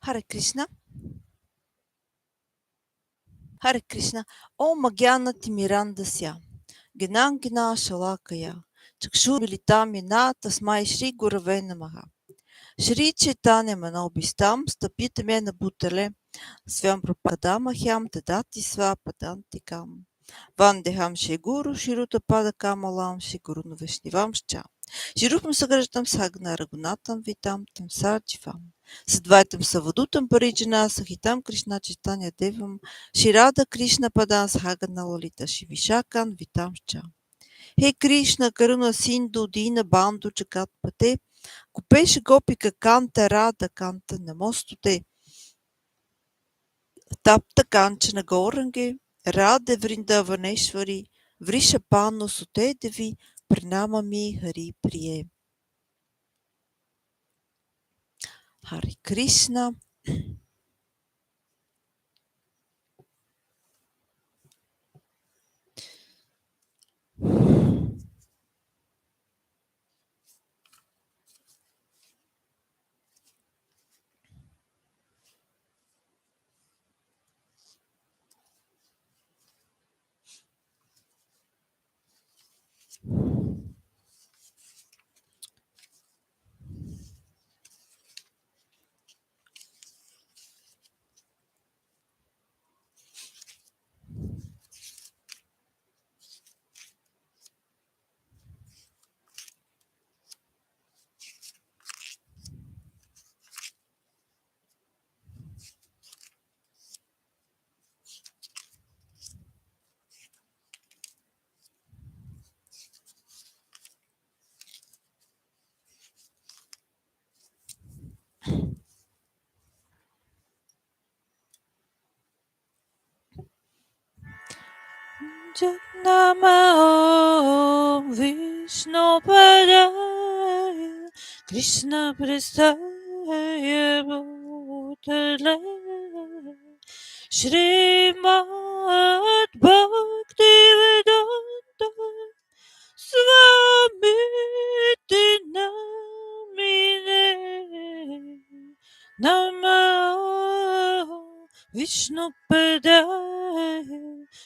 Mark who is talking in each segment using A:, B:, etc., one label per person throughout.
A: Харе Кришна, Харе Кришна, Ом Агьяна Тимирандасya, Генан Гена Шалакая, Чакшу Милитамина, Тасмай Шри Гураве Намаха. Шри Чайтanya Манобистам, Стапита Мена Бутале, Свям Пропадамахям, Тадати Сва Падантикам. Вандехам Шигуру, Ширута Пада Камалам, Шигуру Навешнивам Шча. Ширупам Саграждам Сагна Рагунатам Витам Там Садживам. Садвайтам Савадутам Париджана Сахитам Кришна Читания Девам Ширада Кришна Падан Сагана Лалита Шивишакан Витам Шча. Хе Кришна Каруна Синду Дина Банду Чакат Пате Купеше Гопика Канта Рада Канта Намостуте Tapta Kanchana Gaurange Radhe Vrindavaneshwari Vrishapano Sute Devi Pranamami Hari Priye. Hare Krishna. Namo Vishnu Padaya Krishna Prestaya Bhutale Śrīmad Bhaktisiddhānta Swamiti Namine Namo Vishnu Padaya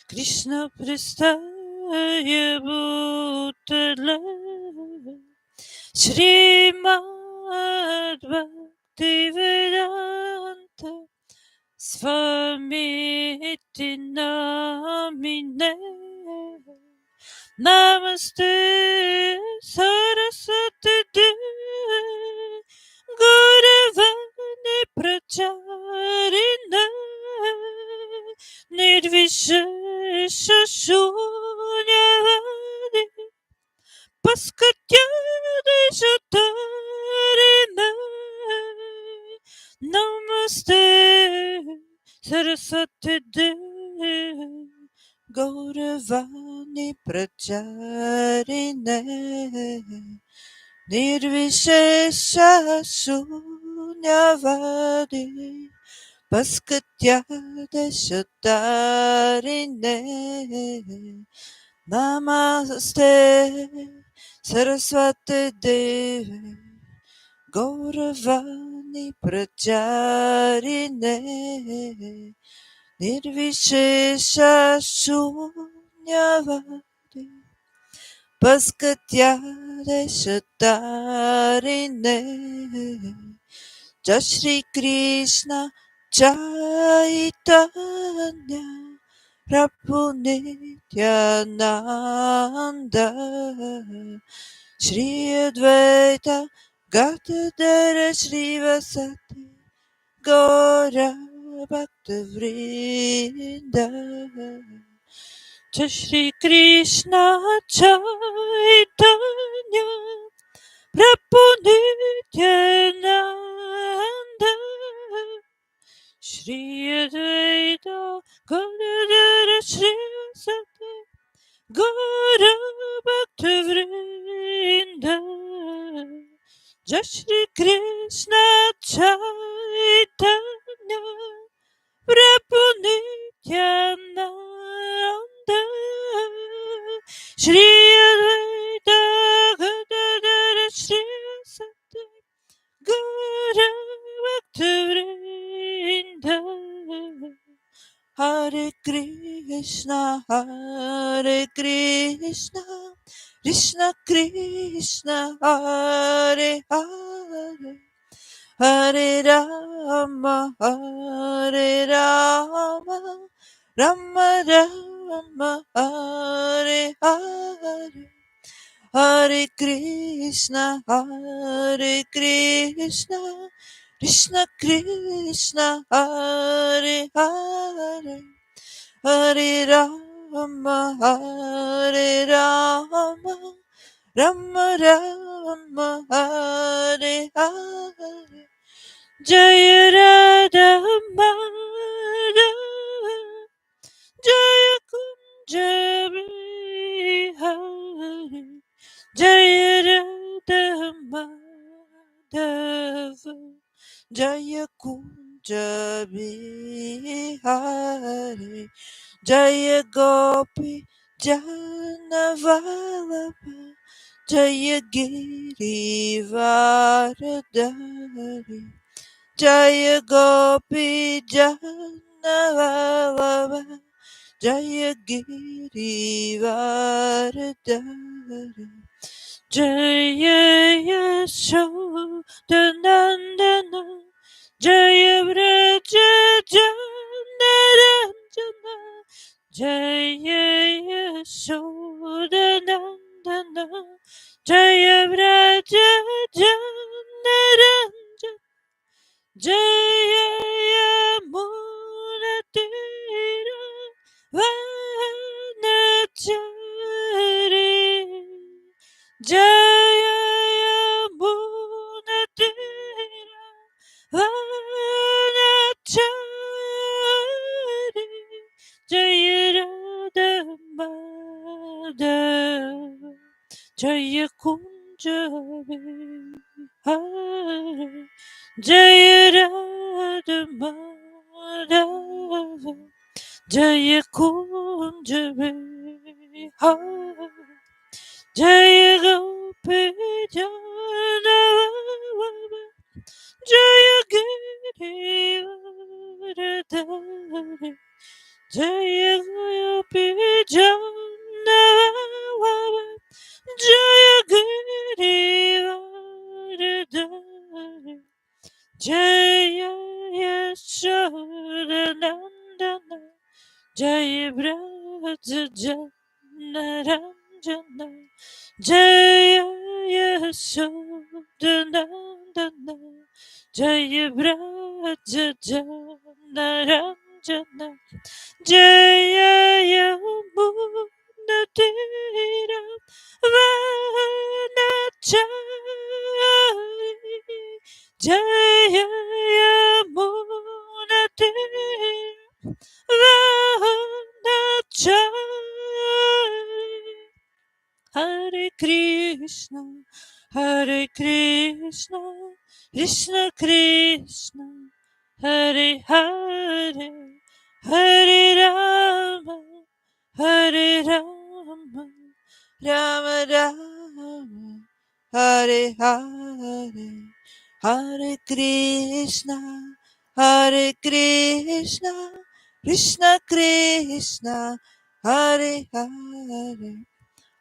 A: Krishna Prestaya Bhutale Śrīmad Bhaktisiddhānta Swamiti Namine Namaste Sarasvati Gauravani Pracharine Nirvishesha Shunyavadi Paskatyadeshatarine Namaste Sarasvati Gauravani Pracharine Nirvishesha Shunyavadi Paskatyadeshatarine Namaste Sarasvati Devi Gauravani Pracharine Nirvishesha Shunyavadi Paskatyadeshatarine Jai Shri Krishna Chaitanya Prabhu Nityananda Shri Advaita Gadadara Śrīvasati Gaura Bhakta Vrinda Jai Shri Krishna Chaitanya Prabhu Nityananda Shri Advaita Gadadara Śrīvasati Gaura Bhakta Vrinda Jai Shri Krishna Chaitanya Prabhu Nityananda Shri Advaita Gadadara Śrīvasati Gaura Bhakta Vrinda Krishna, Hare Krishna, Krishna Krishna, Hare Hare, Hare Rama, Hare Rama, Rama Rama, Hare Hare, Hare Krishna, Hare Krishna, Krishna Krishna, Hare Hare, Hare Rama, Hare Rama, Rama Rama, Hare Hare, Jaya Radha Madhava, Jaya Kunja Bihari, Jaya Radha Madhava, Jaya Kunja Bihari, Jaya Gopi Janavalabha, Jaya Girivardhari, Jaya Gopi Janavalabha, Jaya Girivardhari, Jaya Yashodanandana, Jaya Vraja Janaranjana, Jaya Yashodanandana, Jaya Vraja Janaranjana, Jaya Yamuna Tira Vanachari, Jaya Yamuna Tira Vanachari, Jaya Radha Madhava, Jaya Kunja Bihari, Jaya Radha Madhava, Jaya Kunja Bihari, Jaya Gopi Janavalabha, Jaya Girivardhari, Jaya Gopi Janavalabha, Jaya Girivardhari, Jaya Yashodanandana, Jaya Vraja Janaranjana, Jaya Yashodanandana, Jaya Vraja Janaranjana, Jaya Yamuna Tira Vanachari, Jaya Yamuna Tira Vanachari, Hare Krishna, Hare Krishna, Krishna Krishna, Hare Hare, Hare Rama, Hare Rama, Rama Rama, Hare Hare, Hare Krishna, Hare Krishna, Krishna Krishna, Hare Hare,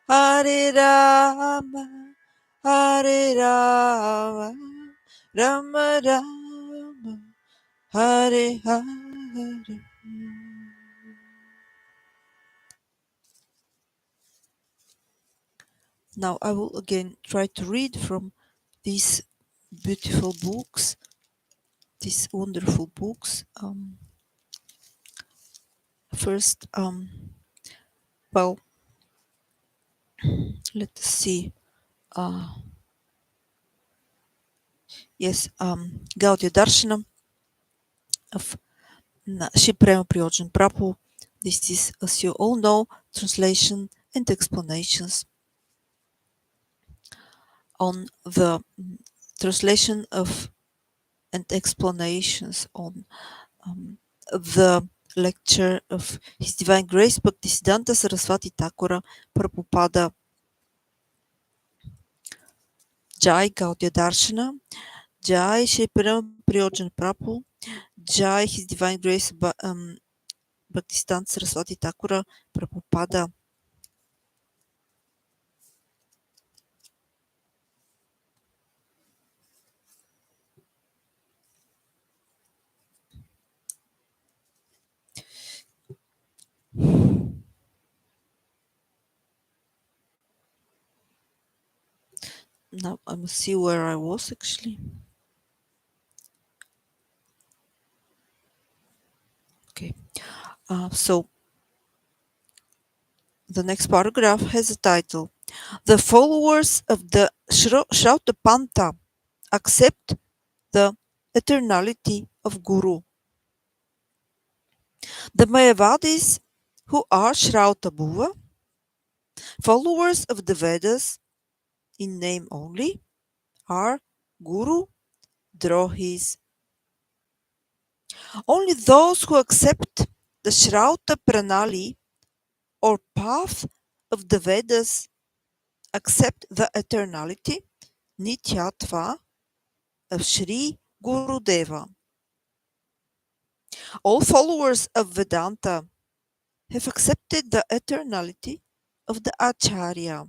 A: Hare Rama, Hare Rama, Rama Rama, Hare Hare. Now I will again try to read from these beautiful books, these wonderful books. First, well, let us see. Yes, Gaudiya Darsana of Shri Prema Prayojana Prabhu. This is, as you all know, translation and explanations on the translation of and explanations on the lecture of His Divine Grace Bhaktisiddhānta Sarasvati Thakura Prabhupāda. Jai Gaudiya Darsana, Jai Shri Prema Prayojana Prabhu, Jai His Divine Grace Bhaktisiddhānta Sarasvatī Ṭhākura, Prabhupāda. Now I must see where I was actually. Okay, so the next paragraph has a title: The followers of the Śrāutapanta accept the eternality of Guru. The Mayavadis, who are Śrāutabhuva, followers of the Vedas in name only, are Guru Drohis. Only those who accept the Śrauta Pranali or path of the Vedas accept the eternality, Nityatva, of Sri Gurudeva. All followers of Vedanta have accepted the eternality of the Acharya.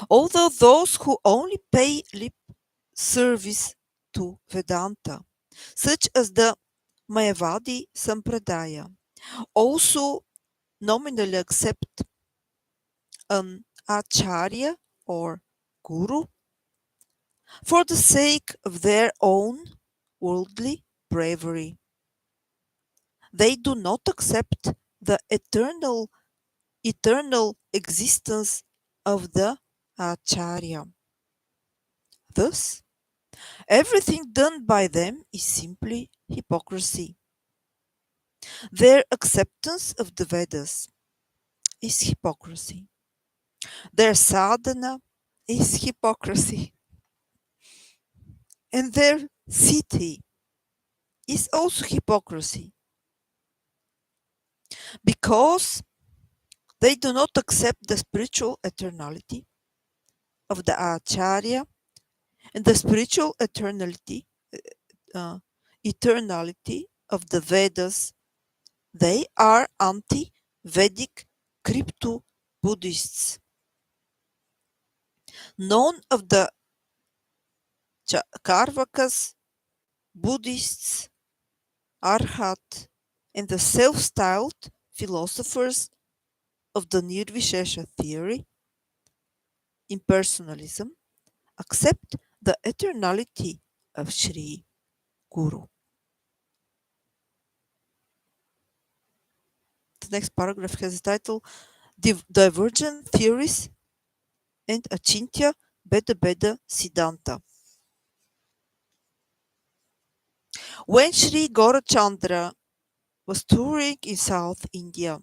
A: Although those who only pay lip service to Vedanta, such as the Mayavadi Sampradaya, also nominally accept an Acharya or Guru for the sake of their own worldly bravery. They do not accept the eternal existence of the Acharya. Thus, everything done by them is simply hypocrisy. Their acceptance of the Vedas is hypocrisy. Their sadhana is hypocrisy. And their siddhi is also hypocrisy. Because they do not accept the spiritual eternality of the Acharya and the spiritual eternality of the Vedas, they are anti-Vedic crypto-Buddhists. None of the Charvakas, Buddhists, Arhat, and the self-styled philosophers of the Nirvishesha theory, impersonalism, accept the eternality of Sri Guru. The next paragraph has the title Divergent Theories and Achintya Bheda Siddhanta. When Sri Gaurachandra was touring in South India,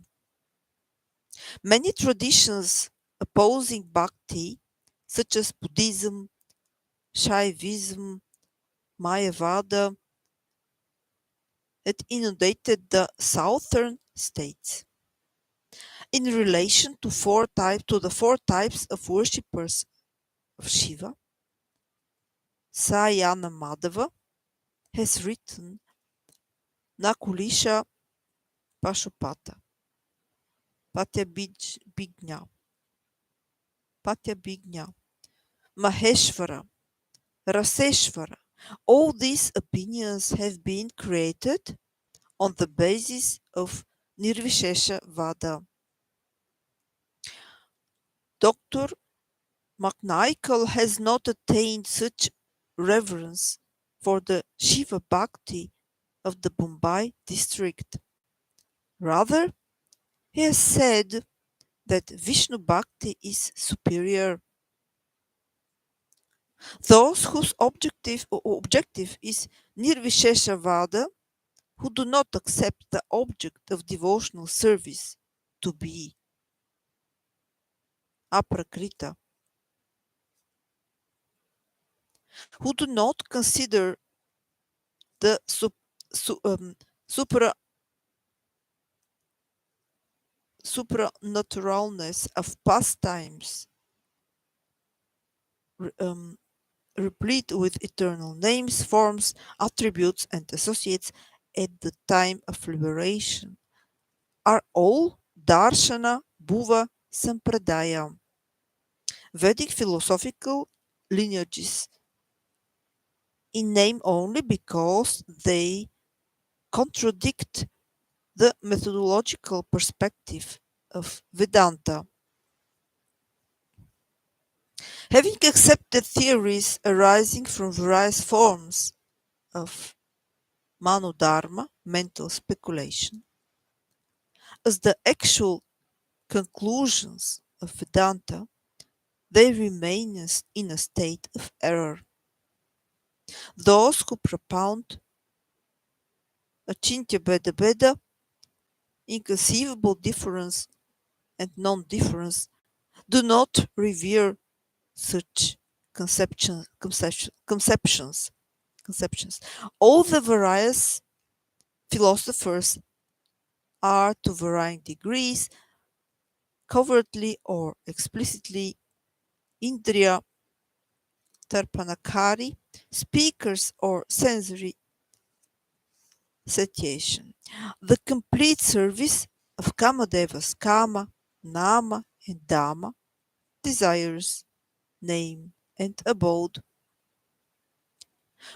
A: many traditions opposing bhakti, such as Buddhism, Shaivism, Mayavada, had inundated the southern states. In relation to the four types of worshippers of Shiva, Sayana Madhava has written Nakulisha Pashupata, Patyabhijna, Maheshvara, Raseshvara. All these opinions have been created on the basis of Nirvishesha Vada. Dr. McNichol has not attained such reverence for the Shiva Bhakti of the Bombay district. Rather, he has said that Vishnu Bhakti is superior. Those whose objective is Nirvishesha Vada, who do not accept the object of devotional service to be aprakrita, who do not consider the supranaturalness of pastimes replete with eternal names, forms, attributes, and associates at the time of liberation are all Darshana, Bhuva, Sampradaya, Vedic philosophical lineages in name only because they contradict the methodological perspective of Vedanta. Having accepted theories arising from various forms of manodharma, mental speculation, as the actual conclusions of Vedanta, they remain in a state of error. Those who propound Achintya Bheda Bheda, inconceivable difference and non-difference, do not revere such conceptions. All the various philosophers are, to varying degrees, covertly or explicitly, Indriya Tarpanakari, speakers or sensory satiation. The complete service of Kamadevas Kama, Nama, and Dhamma, desires, name, and abode,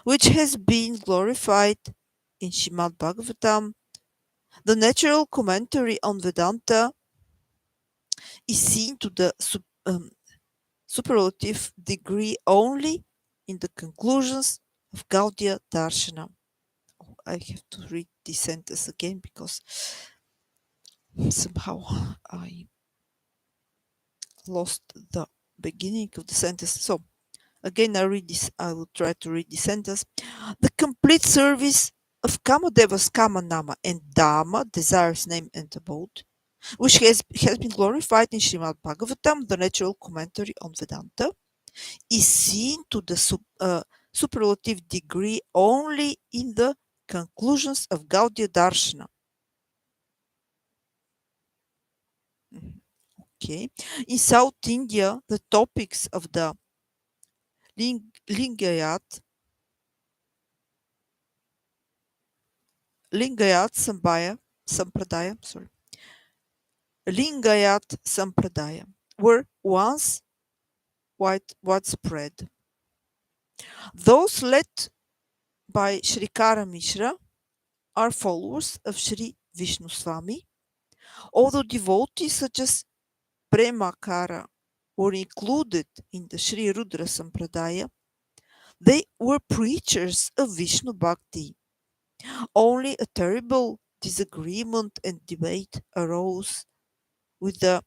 A: which has been glorified in Srimad Bhagavatam, the natural commentary on Vedanta, is seen to the superlative degree only in the conclusions of Gaudiya Darsana. I have to read this sentence again because somehow I lost the beginning of the sentence. So again, I will try to read this sentence. The complete service of Kamadevas Kama Nama and Dhamma, desires, name, and abode, which has been glorified in Srimad Bhagavatam, the natural commentary on Vedanta, is seen to the superlative degree only in the conclusions of Gaudiya Darshana. Okay. In South India, the topics of the Lingayat Sampradaya were once widespread. Those led by Shrikara Mishra are followers of Sri Vishnu Swami, although devotees such as Prema were included in the Sri Rudra Sampradaya. They were preachers of Vishnu Bhakti. Only a terrible disagreement and debate arose with the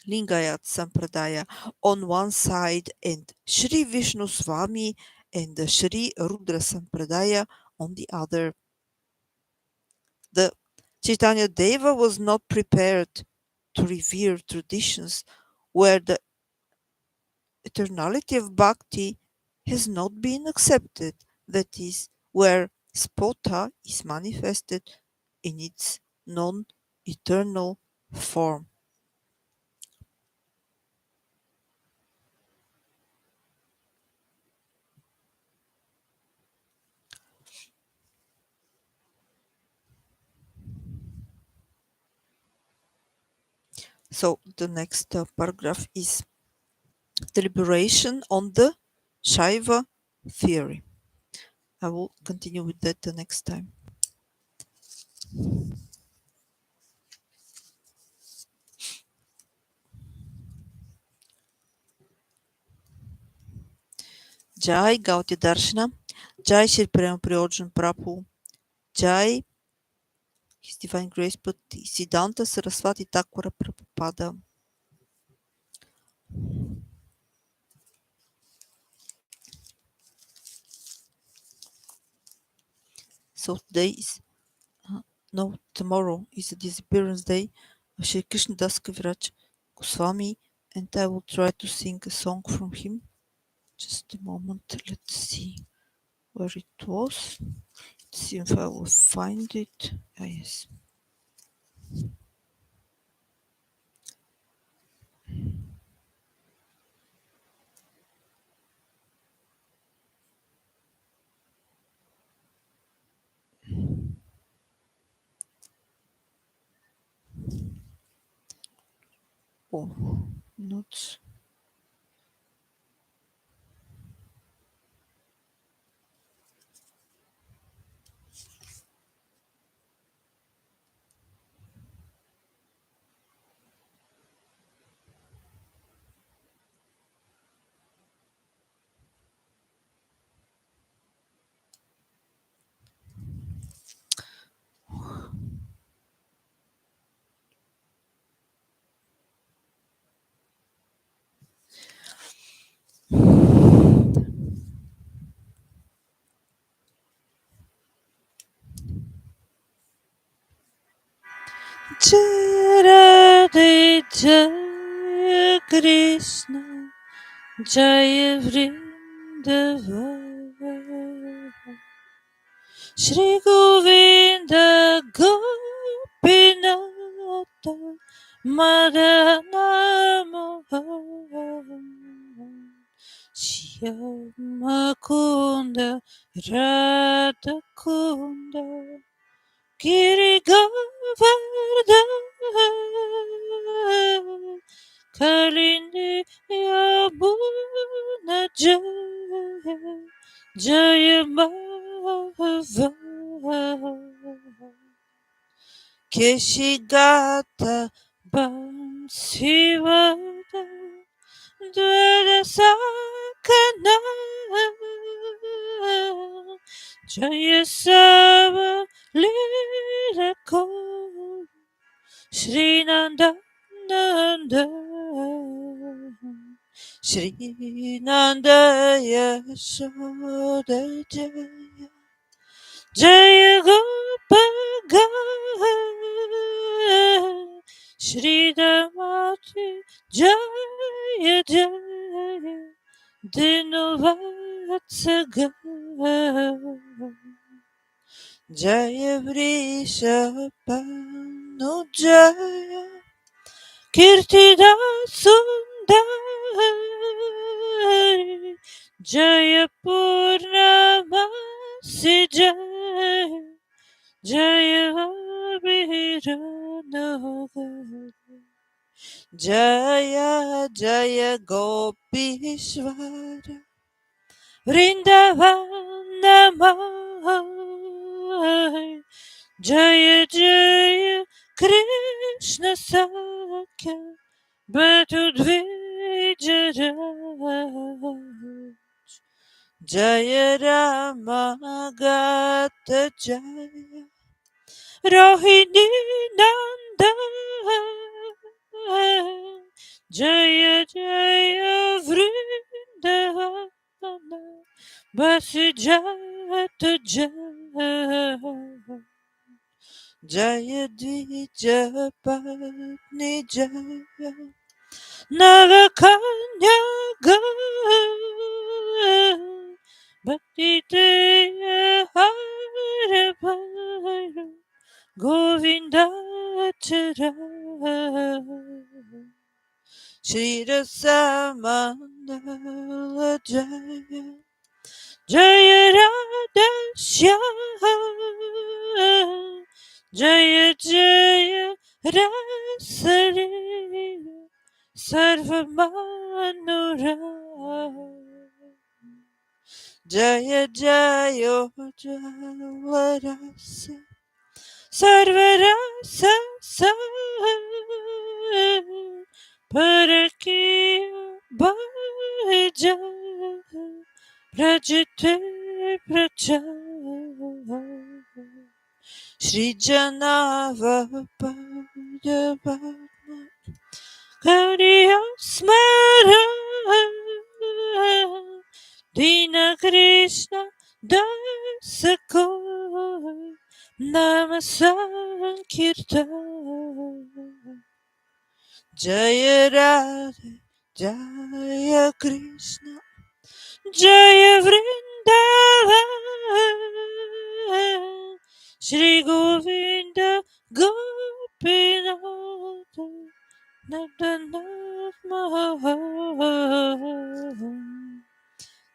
A: Lingayat Sampradaya on one side and Sri Vishnu Swami and the Sri Rudra Sampradaya on the other. The Chaitanya Deva was not prepared to revere traditions where the eternality of bhakti has not been accepted, that is, where spota is manifested in its non-eternal form. So the next paragraph is deliberation on the Shaiva theory. I will continue with that the next time. Jai Gaudiya Darsana, Jai Shri Prema Prayojana Prabhu, Jai His Divine Grace Bhaktisiddhānta Sarasvati Ṭhākura Prabhupāda. So today is, no, tomorrow is the disappearance day of Shri Krishna Das Kaviraj Goswami, and I will try to sing a song from him. Just a moment, let's see where it was. Let's see if I will find it. Ah, yes. Oh, nuts. Jai Radhe Jai Krishna Jai Vrindavan Shri Govinda Gopinata Madana Mohan Shyama Kunda Radha Kunda Giri Govardhan Kalindi Yamuna Jaya Jaya Bhava Keshigata Bansivada Dvara Sakana Jaya Sava Lirako Shri Nanda Nanda Shri Nanda Yashoda Jaya Jaya Gopaga Shri Damati Jaya Jaya Dinovatsaga Jaya Vrishabhanu Jaya Kirtida Sundari Jaya Purnamasi Jaya Jaya Viranagar Jaya Jaya Gopishvara Vrindavanamai Jaya Jaya Krishna Sakya Batudvijara Jaya Ramagata Jaya Rohini Nanda Jaya Jaya Vrindavana Vasijata Jaya Jaya Dvija Patni Jaya Nagakanya Bhakti Teya Hare Bhara Govinda Chara Shri Rasamandala Jaya Jaya Radha Shyam Jaya Jaya Rasari Sarvamanura Jaya Jaya Jalarasa Sarvarasa Parakiya Bhaja Prajite Praja Shri Jahnava Gaudiya Smara Dina Krishna Dasakoi Nama Sankirtan Jaya Radhe Jaya Krishna Jaya Vrindavan Shri Govinda Gopinata Nandana Mahan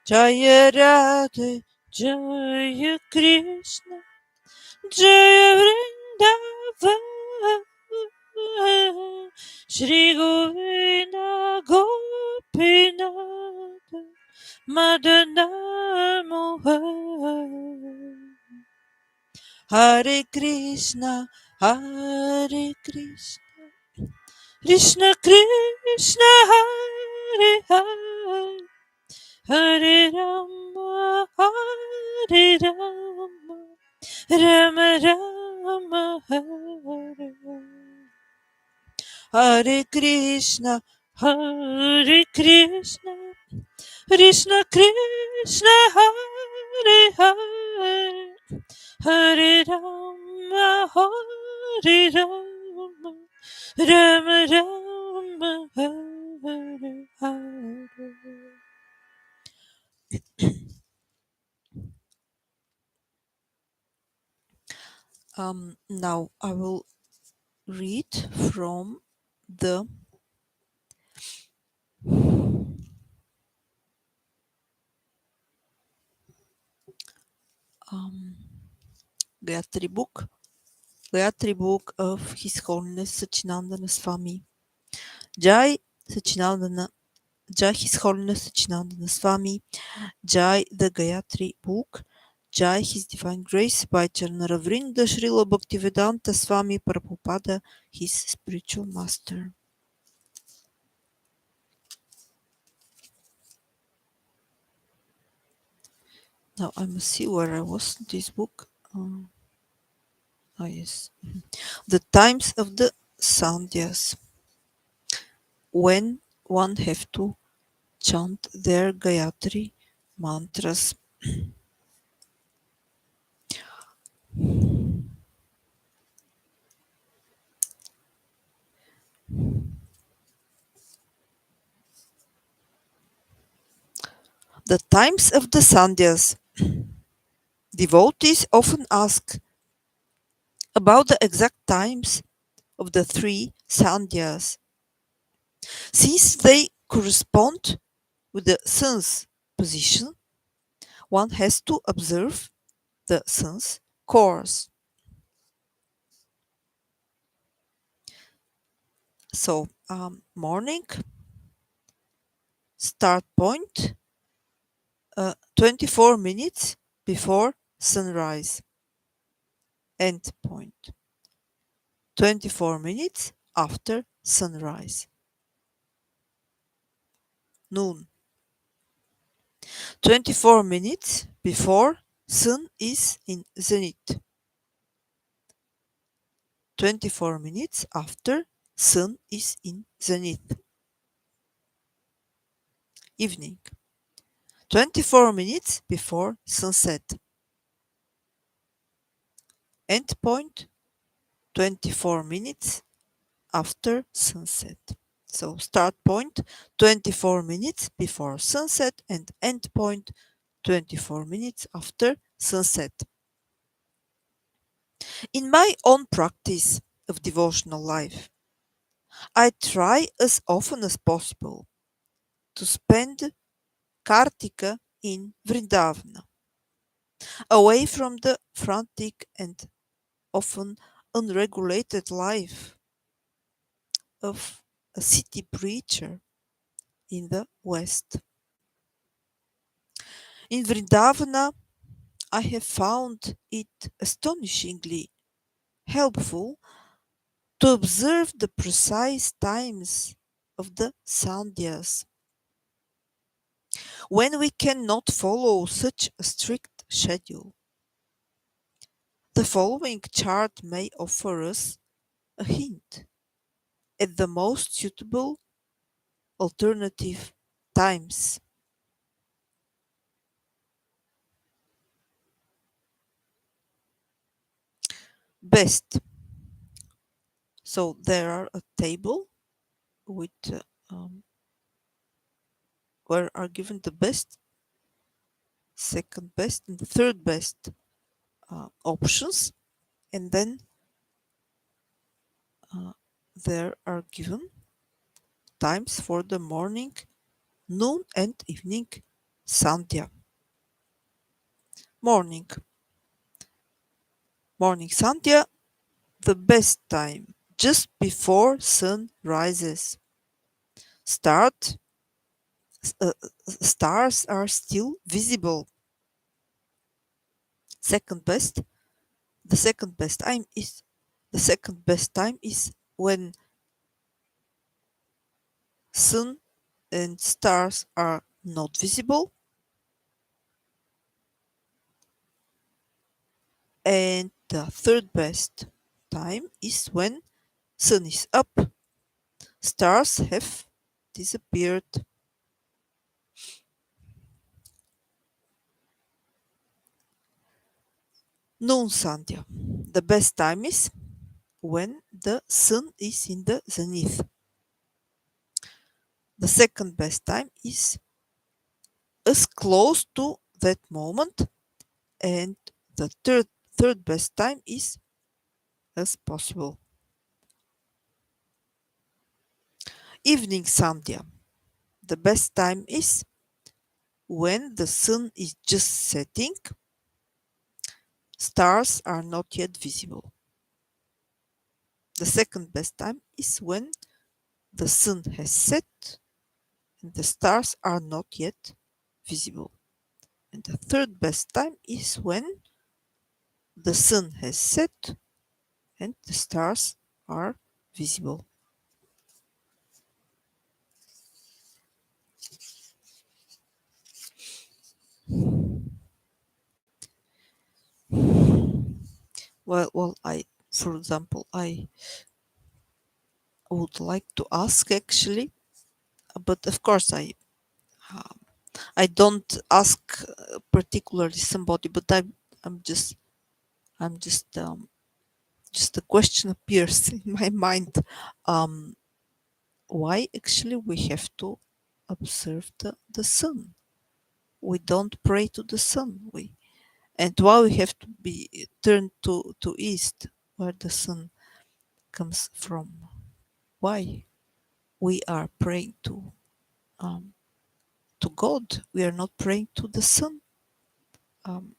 A: Jaya Radhe Jaya Krishna Jaya Vrindavan Shri Govinda Gopinath Madana Mohar. Hare Krishna, Hare Krishna, Krishna Krishna, Hare Hare, Hare Rama, Hare Rama, Rama Rama, Hare Hare. Hare Krishna, Hare Krishna, Krishna Krishna, Hare Hare, Hare Rama, Hare Rama, Rama Rama, Hare Hare. Now I will read from the Gayatri book of His Holiness Sachinandana Swami. Jai Sachinandana, Jai His Holiness Sachinandana Swami, Jai the Gayatri book, Jai His Divine Grace by Jahnava Vrnda Śrīla Bhaktisiddhānta Swami Prabhupāda, his spiritual master. Now I must see where I was in this book. Yes. The times of the Sandhyas. When one have to chant their Gayatri mantras. The times of the Sandhyas. Devotees often ask about the exact times of the three Sandhyas, since they correspond with the sun's position. One has to observe the sun's course. So, morning, start point, 24 minutes before sunrise. End point, 24 minutes after sunrise. Noon, 24 minutes before sun is in zenith. 24 minutes after sun is in zenith. Evening, 24 minutes before sunset. End point, 24 minutes after sunset. So start point, 24 minutes before sunset, and end point, 24 minutes after sunset. In my own practice of devotional life, I try as often as possible to spend Kartika in Vrindavana, away from the frantic and often unregulated life of a city preacher in the West. In Vrindavana, I have found it astonishingly helpful to observe the precise times of the Sandhyas. When we cannot follow such a strict schedule, the following chart may offer us a hint at the most suitable alternative times. Best. So there are a table with where are given the best, second best, and the third best options, and then there are given times for the morning, noon, and evening Sandhya. Morning Sandhya, the best time just before sun rises. Start, stars are still visible. Second best, the second best time is the second best time is when sun and stars are not visible. And the third best time is when sun is up, stars have disappeared. Noon Sandhya. The best time is when the sun is in the zenith. The second best time is as close to that moment, and the third best time is as possible. Evening Sandhya. The best time is when the sun is just setting, stars are not yet visible. The second best time is when the sun has set and the stars are not yet visible. And the third best time is when the sun has set and the stars are visible. Well, for example, I would like to ask actually, but of course um, I don't ask particularly somebody, but I'm just I'm just a question appears in my mind. Um, why actually we have to observe the sun? We don't pray to the sun. And why we have to be turned to east, where the sun comes from? Why we are praying to God? We are not praying to the sun. Um,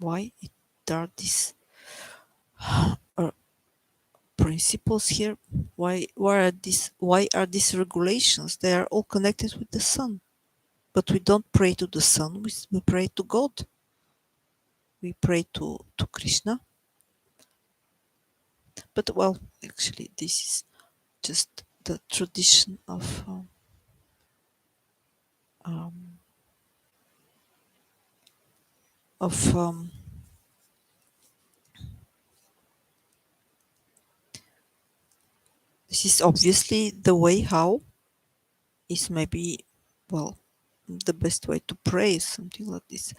A: why there are these uh, principles here? Why are these regulations? They are all connected with the sun. But we don't pray to the sun. We pray to God. We pray to Krishna. But well, actually, this is just the tradition um, of this is obviously the way how is maybe, well, the best way to pray, something like this.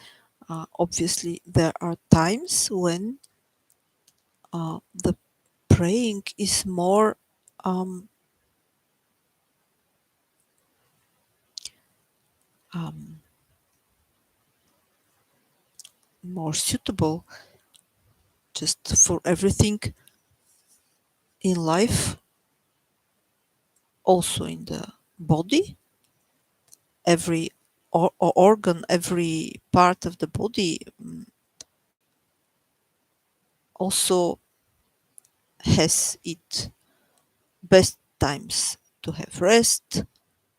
A: Obviously, there are times when the praying is um, um, more suitable just for everything in life, also in the body. Every organ, every part of the body also has its best times to have rest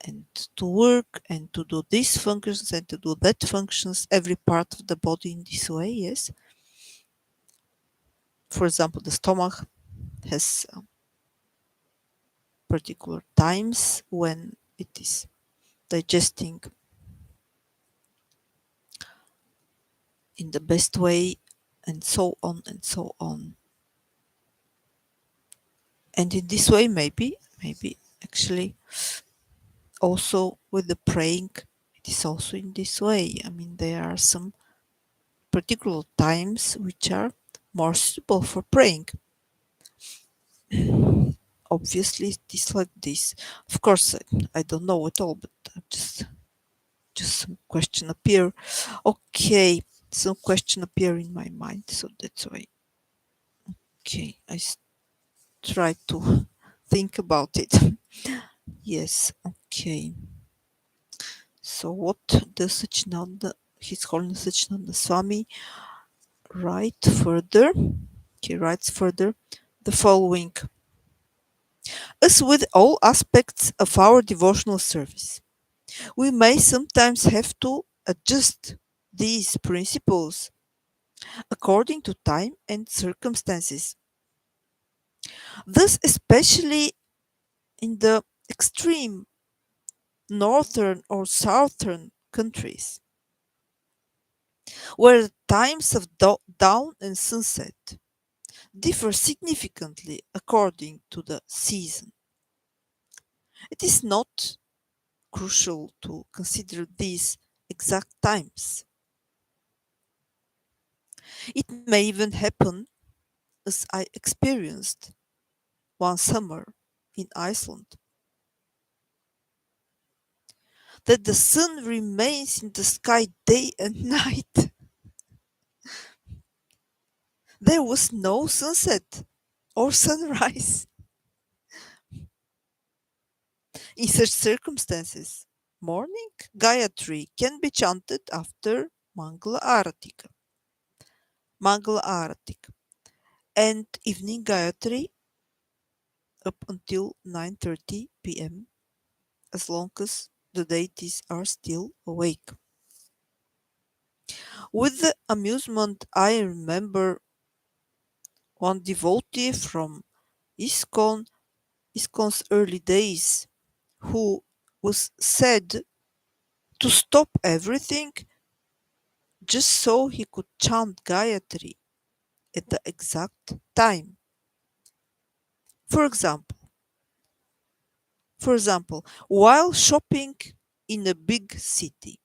A: and to work and to do these functions and to do that functions, every part of the body in this way, yes. For example, the stomach has particular times when it is digesting in the best way, and so on and so on. And in this way, maybe actually also with the praying, it is also in this way. I mean, there are some particular times which are more suitable for praying. Obviously, it is like this. Of course, I don't know at all, but just some question appear. Okay, some question appear in my mind, so that's why. Okay, try to think about it. Yes, okay. So what does Sachinanda, His Holiness Sachinanda Swami, write further? He writes further the following. As with all aspects of our devotional service, we may sometimes have to adjust these principles according to time and circumstances. Thus, especially in the extreme northern or southern countries, where the times of dawn and sunset differ significantly according to the season. It is not crucial to consider these exact times. It may even happen, as I experienced one summer in Iceland, that the sun remains in the sky day and night. There was no sunset or sunrise. In such circumstances, morning Gayatri can be chanted after Mangala Aratik, and evening Gayatri up until 9:30 p.m. as long as the deities are still awake. With the amusement, I remember one devotee from ISKCON, ISKCON's early days, who was said to stop everything just so he could chant Gayatri at the exact time. For example, while shopping in a big city,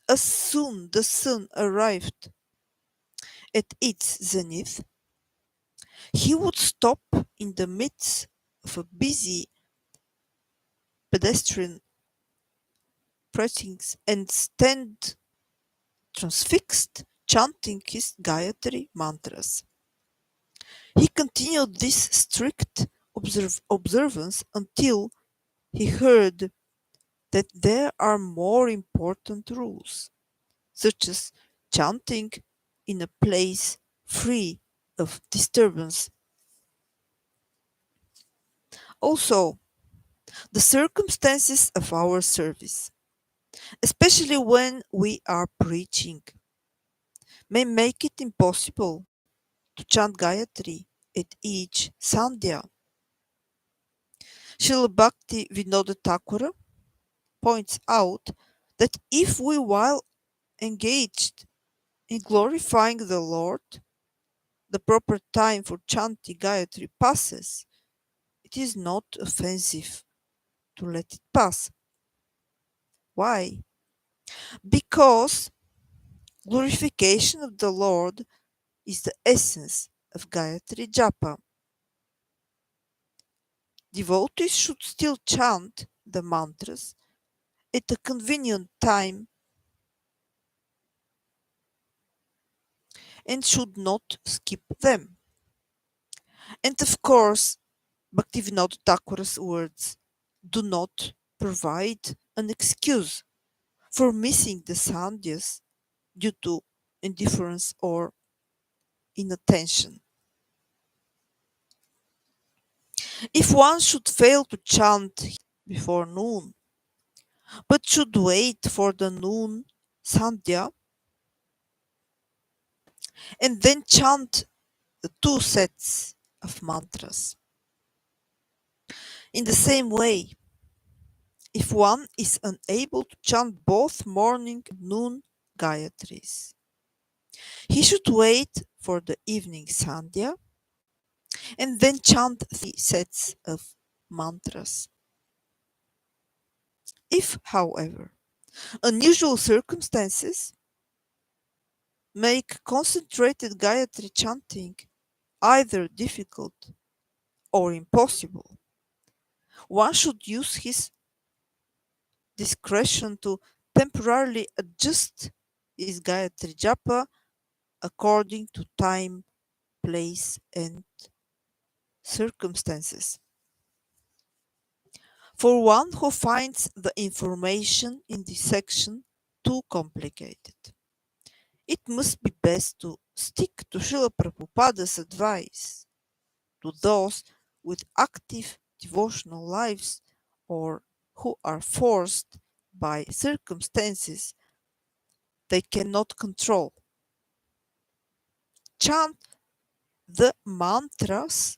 A: as soon the sun arrived at its zenith, he would stop in the midst of a busy pedestrian precincts and stand transfixed, chanting his Gayatri mantras. He continued this strict observance until he heard that there are more important rules, such as chanting in a place free of disturbance. Also, the circumstances of our service, especially when we are preaching, may make it impossible to chant Gayatri at each Sandhya. Srila Bhakti Vinoda Thakur points out that if we, while engaged in glorifying the Lord, the proper time for chanting Gayatri passes, it is not offensive to let it pass. Why? Because glorification of the Lord is the essence of Gayatri Japa. Devotees should still chant the mantras at a convenient time and should not skip them. And of course, Bhaktivinoda Thakur's words do not provide an excuse for missing the sandhyas due to indifference or inattention. If one should fail to chant before noon, but should wait for the noon sandhya and then chant the two sets of mantras. In the same way, if one is unable to chant both morning and noon Gayatris, he should wait for the evening Sandhya and then chant 3 sets of mantras. If, however, unusual circumstances make concentrated Gayatri chanting either difficult or impossible, one should use his discretion to temporarily adjust his Gayatri Japa according to time, place, and circumstances. For one who finds the information in this section too complicated, it must be best to stick to Srila Prabhupāda's advice to those with active devotional lives or who are forced by circumstances they cannot control. Chant the mantras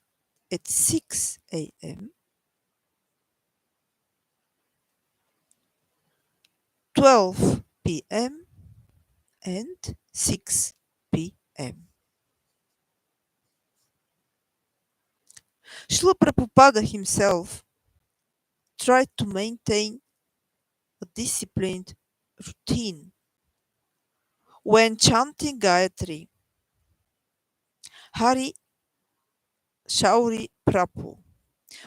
A: at 6 a.m., 12 p.m., and 6 p.m. Srila Prabhupada himself tried to maintain a disciplined routine when chanting Gayatri. Hari Shauri Prabhu,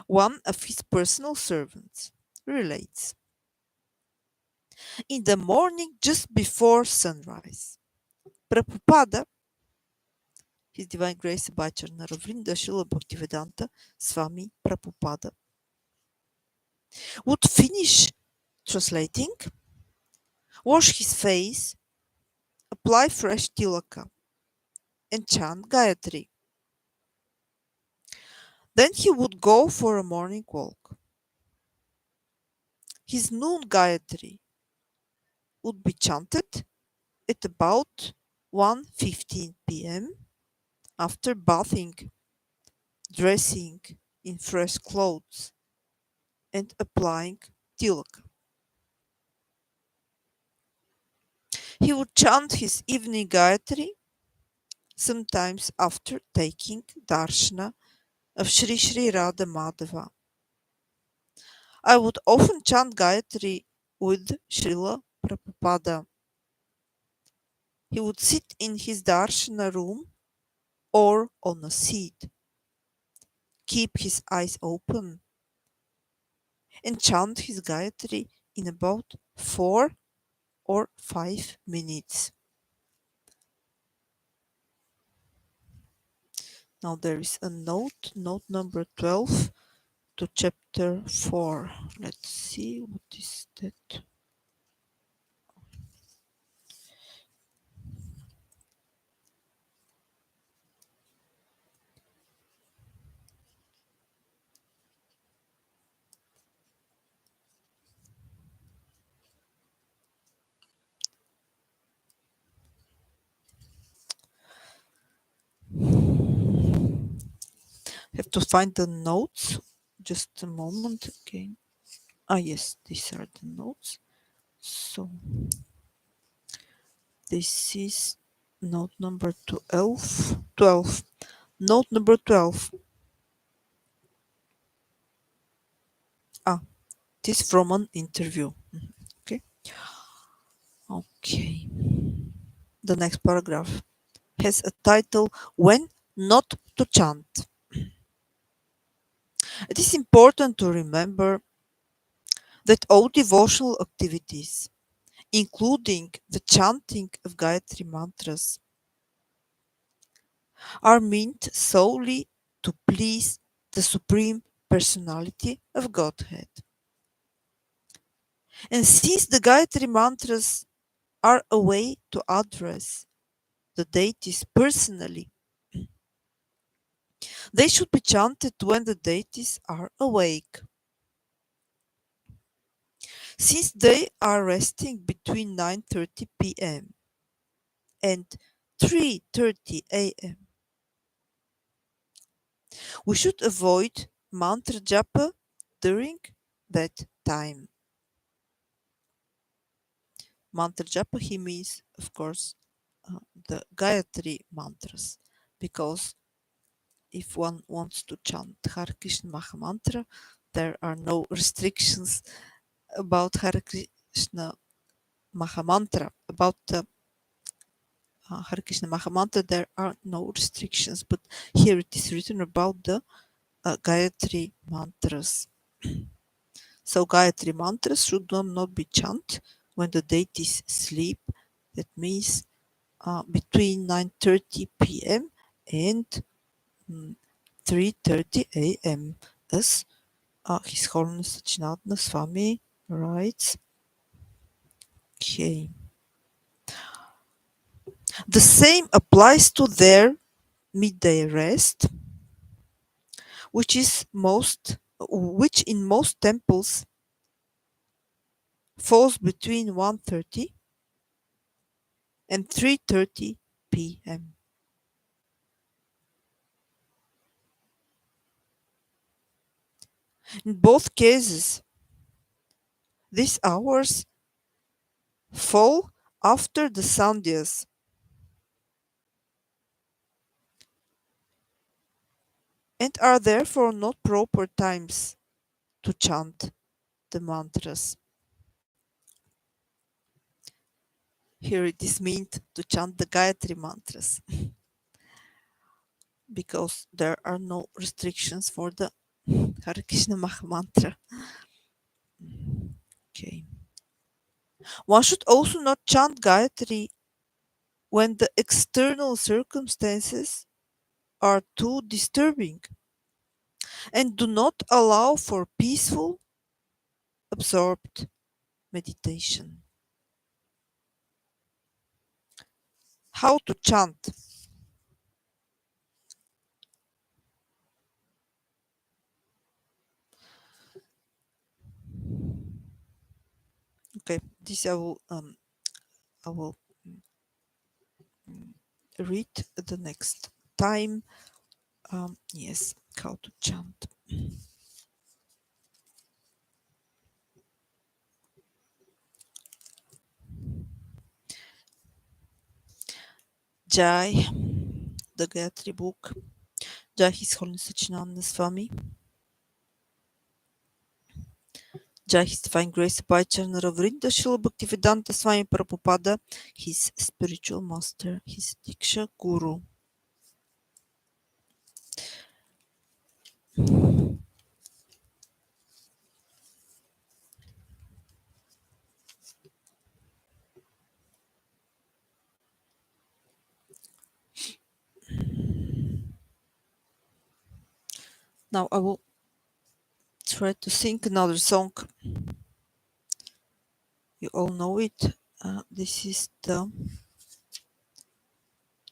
A: one of his personal servants, relates. In the morning just before sunrise, Prabhupada, His Divine Grace Bhacharna Vrnda Srila Bhaktisiddhānta Swami Prabhupada, would finish translating, wash his face, apply fresh tilaka, and chant Gayatri. Then he would go for a morning walk. His noon Gayatri would be chanted at about 1:15 p.m. after bathing, dressing in fresh clothes, and applying tilaka. He would chant his evening Gayatri, sometimes after taking darsana of Sri Sri Radha Madhava. I would often chant Gayatri with Srila Prabhupada. He would sit in his darshana room or on a seat, keep his eyes open, and chant his Gayatri in about 4 or 5 minutes. Now there is a note number 12 to chapter 4. Let's see, what is that? Have to find the notes. Just a moment again. Yes, these are the notes. So this is note number 12. Note number 12. This is from an interview. Okay. Okay. The next paragraph has a title, When Not to Chant. It is important to remember that all devotional activities, including the chanting of Gayatri mantras, are meant solely to please the Supreme Personality of Godhead. And since the Gayatri mantras are a way to address the deities personally, they should be chanted when the deities are awake. Since they are resting between 9:30 p.m. and 3:30 a.m., we should avoid mantra japa during that time. Mantra japa, he means, of course, the Gayatri mantras, because if one wants to chant Hare Krishna Maha Mantra, there are no restrictions about Hare Krishna Maha Mantra. About the Hare Krishna Maha Mantra, there are no restrictions, but here it is written about the Gayatri mantras. So Gayatri mantras should not be chanted when the deities sleep. That means between 9:30 p.m. and 3:30 a.m. as His Holiness Jahnava Swami writes. Okay. The same applies to their midday rest, which is most which in most temples falls between 1:30 and 3:30 p.m. In both cases, these hours fall after the sandhyas and are therefore not proper times to chant the mantras. Here it is meant to chant the Gayatri mantras because there are no restrictions for the Hare Krishna Maha mantra. Okay. One should also not chant Gayatri when the external circumstances are too disturbing and do not allow for peaceful, absorbed meditation. How to chant? Okay, this I will read the next time. Yes, how to chant. Jai, the Gayatri book. Jai His Holiness Sachinanda Swami. Jai His Divine Grace Bhaichana Vrnda Śrīla Bhaktisiddhānta Swami Prabhupāda, his spiritual master, his Diksha Guru. Now I will try to sing another song. You all know it. This is the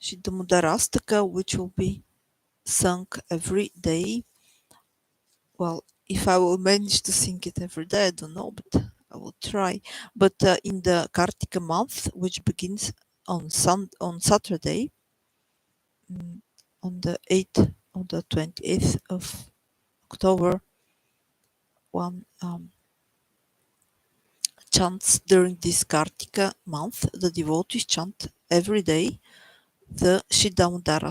A: Jahnava which will be sung every day. Well, if I will manage to sing it every day, I don't know, but I will try. But in the Kartika month, which begins on Saturday, on the 28th of October, one chants during this Kartika month. The devotees chant every day the Jahnava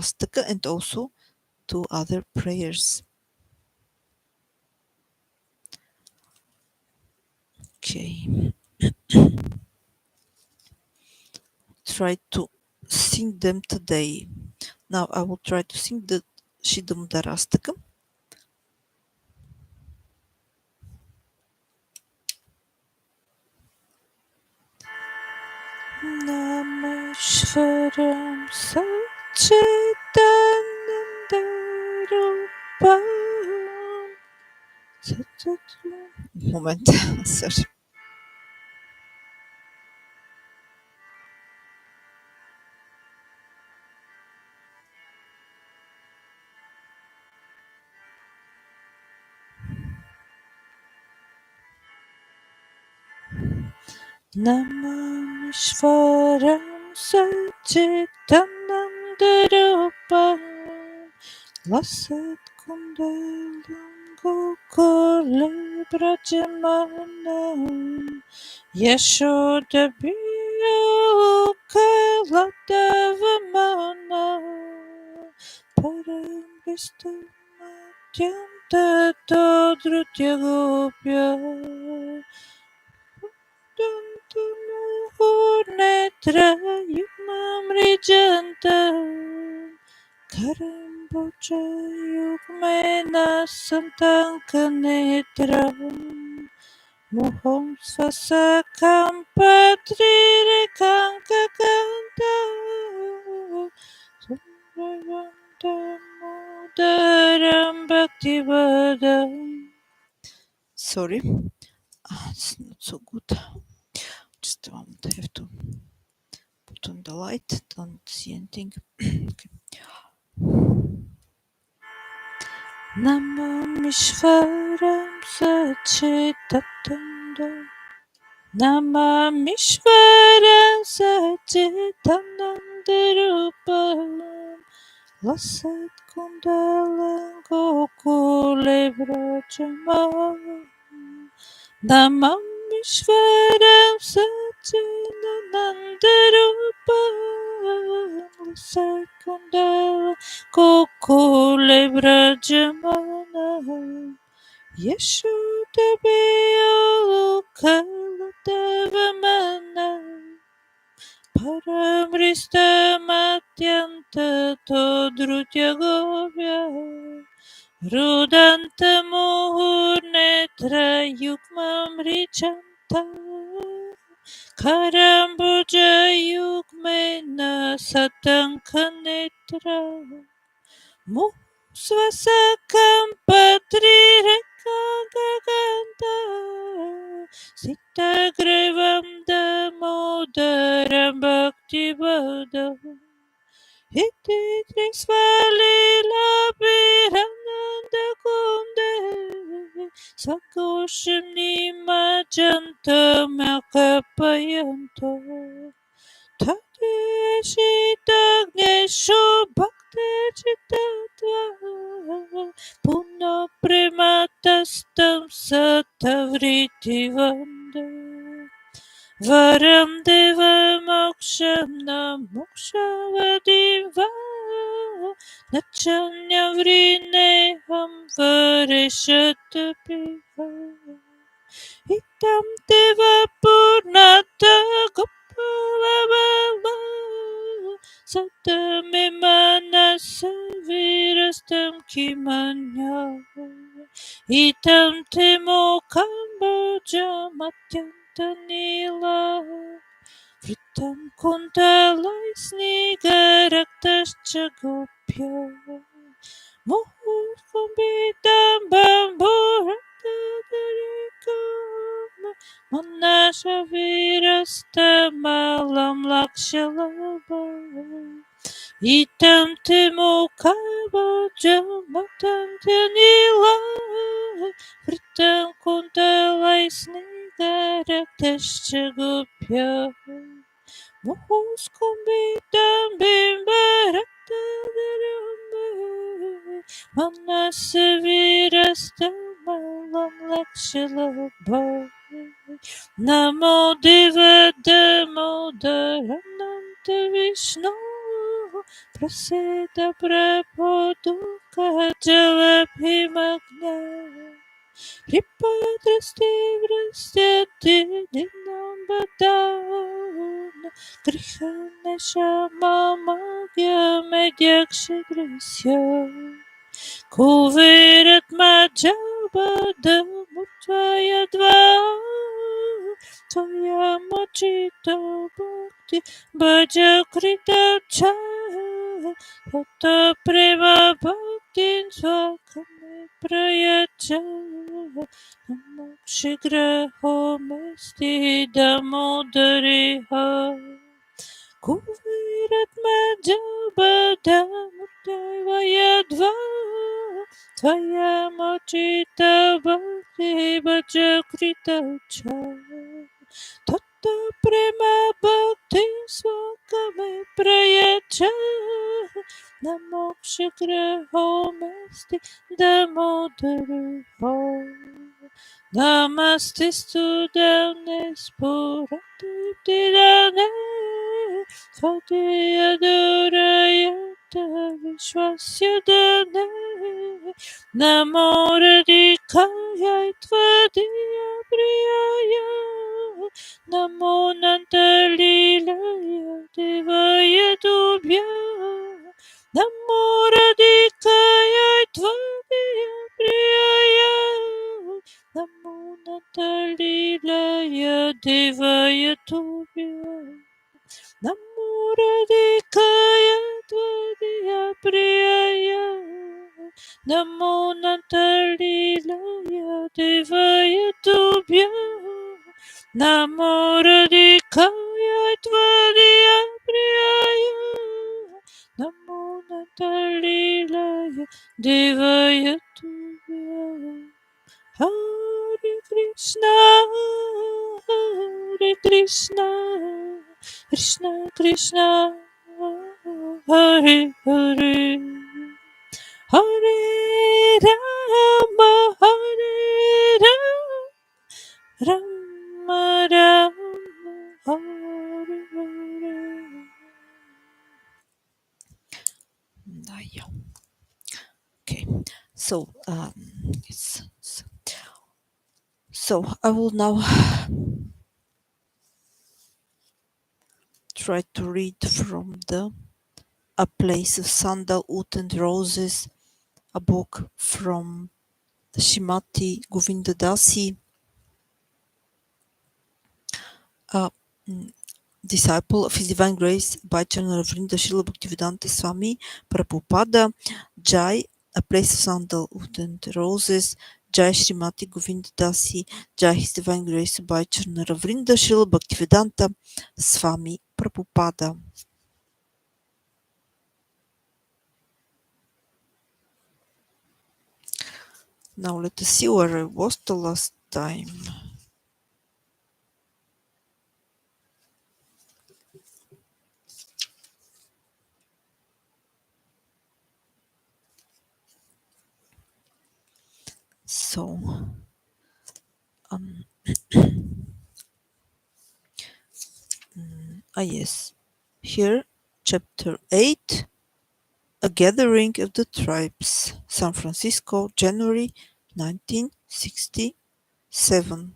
A: and also two other prayers. Okay. Try to sing them today. Now I will try to sing the Jahnava. Namashvaram Satchitanandarupam. Moment, sorry. Namashvaram Satchitanandarupam. Lasat kundalam gokule brajamanam. Yashodabhiyo kaladavamana. Param Krishnatyanta todrutya gopya. Dantamuhurnetra yukmam rijanta. Karambocha yukmena santankanetram. Muham svasakam patrirekangakanta. Samrayantamudaram bhaktivadam. Sorry, it's not so good. Just a moment, I have to put on the light, don't see anything. Okay. Namamishvaram Sachitananda. Namamishvaram Sachitananda Rupam. Lasat Kundalam Gokule Vrajamam. Namamishvaram Sachitananda Rupam. Lasat Kundalam Gokule Vrajamam. Yashodabiyalukaladevanana. Paramrishtamatyanta todrutyagovya. Rudantamuhurnetra yukmam richanta. Karambuja yukmena satankanetra. Musvasakam patririkagaganta. Sitagrivam damodaram bhaktivadam. Iti trisvalila pirananda kunde. Svakosham nimajantam akapayanto. Tadeshitagnesho bhaktichitatva. Puno prematastam satavriti vanda. Varam deva moksham na mokshavadim va. Nachanya vrineham varishatapiva. Itam deva purnata gopalavava. Satamimana virastam kimanya. Itam timo kambojamatyanta nila. Vritam kundalai snigaraktascha gopya. Muhurkumbidam bamburatadharikam. Manasha virastamalam lakshalabha. Itam timo kambojamatyanta nila. Vritam kundalai snigaraktascha gopya. Muhuskumbidam bimbaratadarambe. Manasa virastamalam lakshalabha. Namo deva damodarananta Vishnu. Prasida prapoduka jalabhimagna. Ripadrasti vrastyati dinambadana. Grihana shamamagya medyakshigrasya. Kuvirat majabadam utvaya dva. Tvaya mochita bhakti bhajakrita cha. Tata prema bhakti svakame prayojana. Mokshigraho mesti damodariha. Kuvirat majabadam utvaya dva. Tvaya mochita bhakti bhajakrita cha. Tata prema bhakti svakame prayojana. Namokshigraho mesti damodariha. Namastistu Downes Puratidane. Svati Adorayata Vishwasya Dane. Namo Radhikaya Tvadiya Priyaya. Namo Nantalilaya Devaya Tubhya. Namo Radhikaya Tvadiya Priyaya. Namo Natalilaya Devaya Tubhya. Namo Radhikaya Tvadiya Priyaya. Namo Natalilaya Devaya Tubhya. Namo Radhikaya Tvadiya Priyaya. Namo Natalilaya Devaya Tubhya. Krishna, Krishna Krishna, Hare Hare, Hare Rama, Hare Rama, Rama Rama, Hare Hare. Yeah. Okay, so I will now try to read from A Place of Sandalwood and Roses, a book from Śrīmati Govinda Dasi, a disciple of His Divine Grace Bhaktisiddhānta Vrnda Śrīla Bhaktisiddhānta Swami Prabhupāda. Jai, A Place of Sandalwood and Roses, Jai Śrīmati Govinda Dasi, Jai His Divine Grace Bhaktisiddhānta Vrnda Śrīla Bhaktisiddhānta Swami Prabhupāda. Now let us see where I was the last time. So, yes, here, chapter 8, A Gathering of the Tribes, San Francisco, January 1967.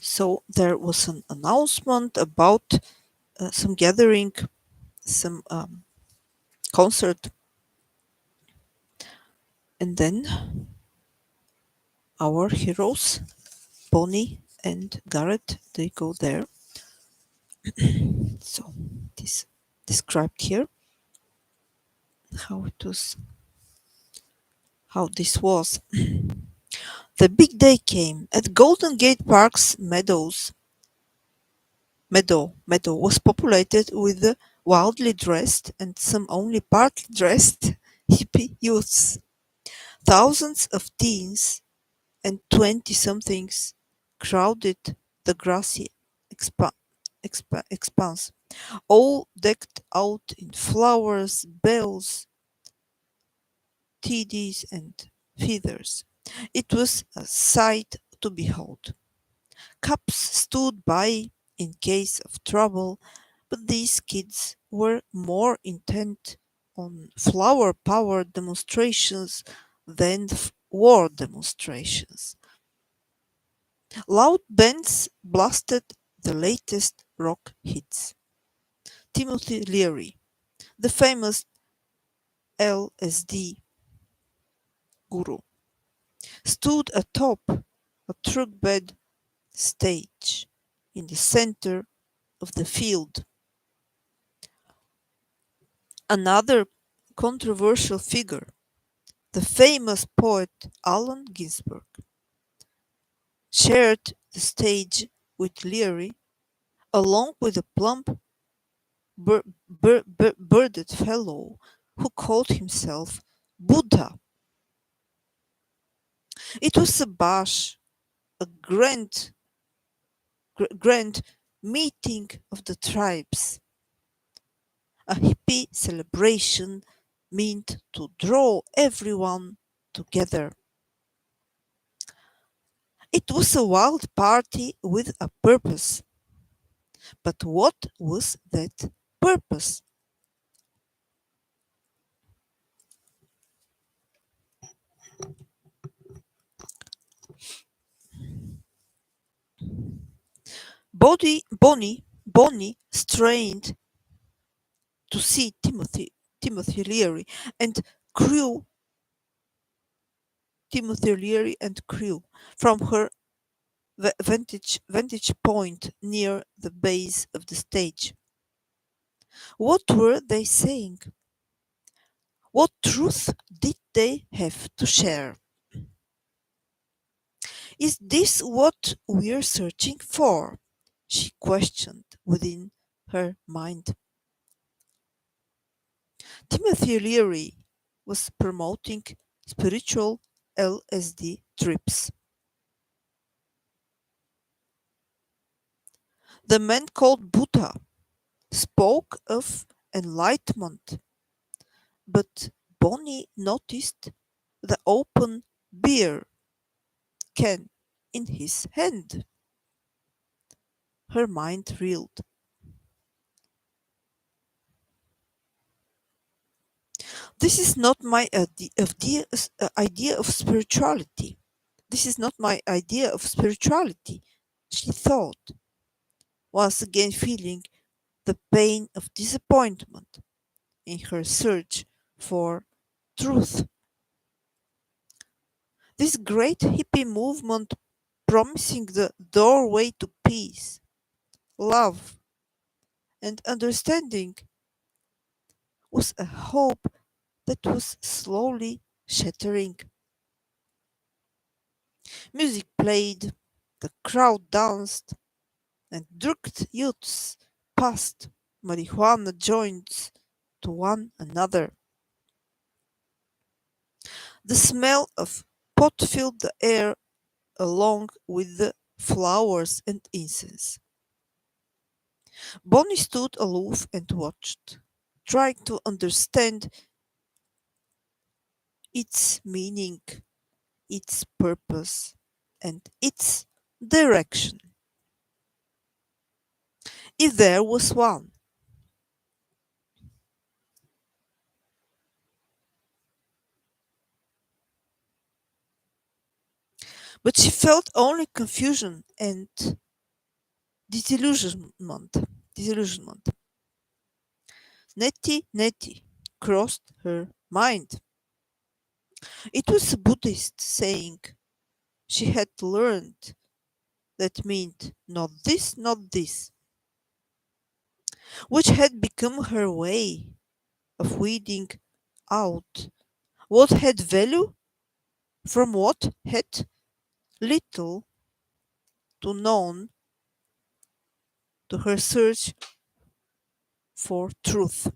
A: So there was an announcement about some gathering, some concert, and then our heroes, Bonnie and Garrett, they go there. So this described here how this was. The big day came. At Golden Gate Park's meadow was populated with wildly dressed and some only partly dressed hippie youths. Thousands of teens and 20-somethings crowded the grassy expanse, all decked out in flowers, bells, teddies, and feathers. It was a sight to behold. Cups stood by in case of trouble, but these kids were more intent on flower power demonstrations than war demonstrations. Loud bands blasted the latest rock hits. Timothy Leary, the famous LSD guru, stood atop a truck-bed stage in the center of the field. Another controversial figure, the famous poet Allen Ginsberg, shared the stage with Leary, along with a plump, bearded fellow who called himself Buddha. It was a bash, a grand meeting of the tribes, a hippie celebration meant to draw everyone together. It was a wild party with a purpose. But what was that purpose? Bonnie strained to see Timothy Leary and crew from her vantage point near the base of the stage. What were they saying? What truth did they have to share? Is this what we're searching for? she questioned within her mind. Timothy Leary was promoting spiritual LSD trips. The man called Buddha spoke of enlightenment, but Bonnie noticed the open beer can in his hand. Her mind reeled. This is not my idea of spirituality. This is not my idea of spirituality, she thought, once again feeling the pain of disappointment in her search for truth. This great hippie movement promising the doorway to peace, love, and understanding was a hope that was slowly shattering. Music played, the crowd danced, and drugged youths passed marijuana joints to one another. The smell of pot filled the air along with the flowers and incense. Bonnie stood aloof and watched, trying to understand its meaning, its purpose, and its direction. If there was one. But she felt only confusion and disillusionment. Disillusionment. Neti crossed her mind. It was a Buddhist saying she had learned that meant not this, not this, which had become her way of weeding out what had value from what had little to none to her search for truth.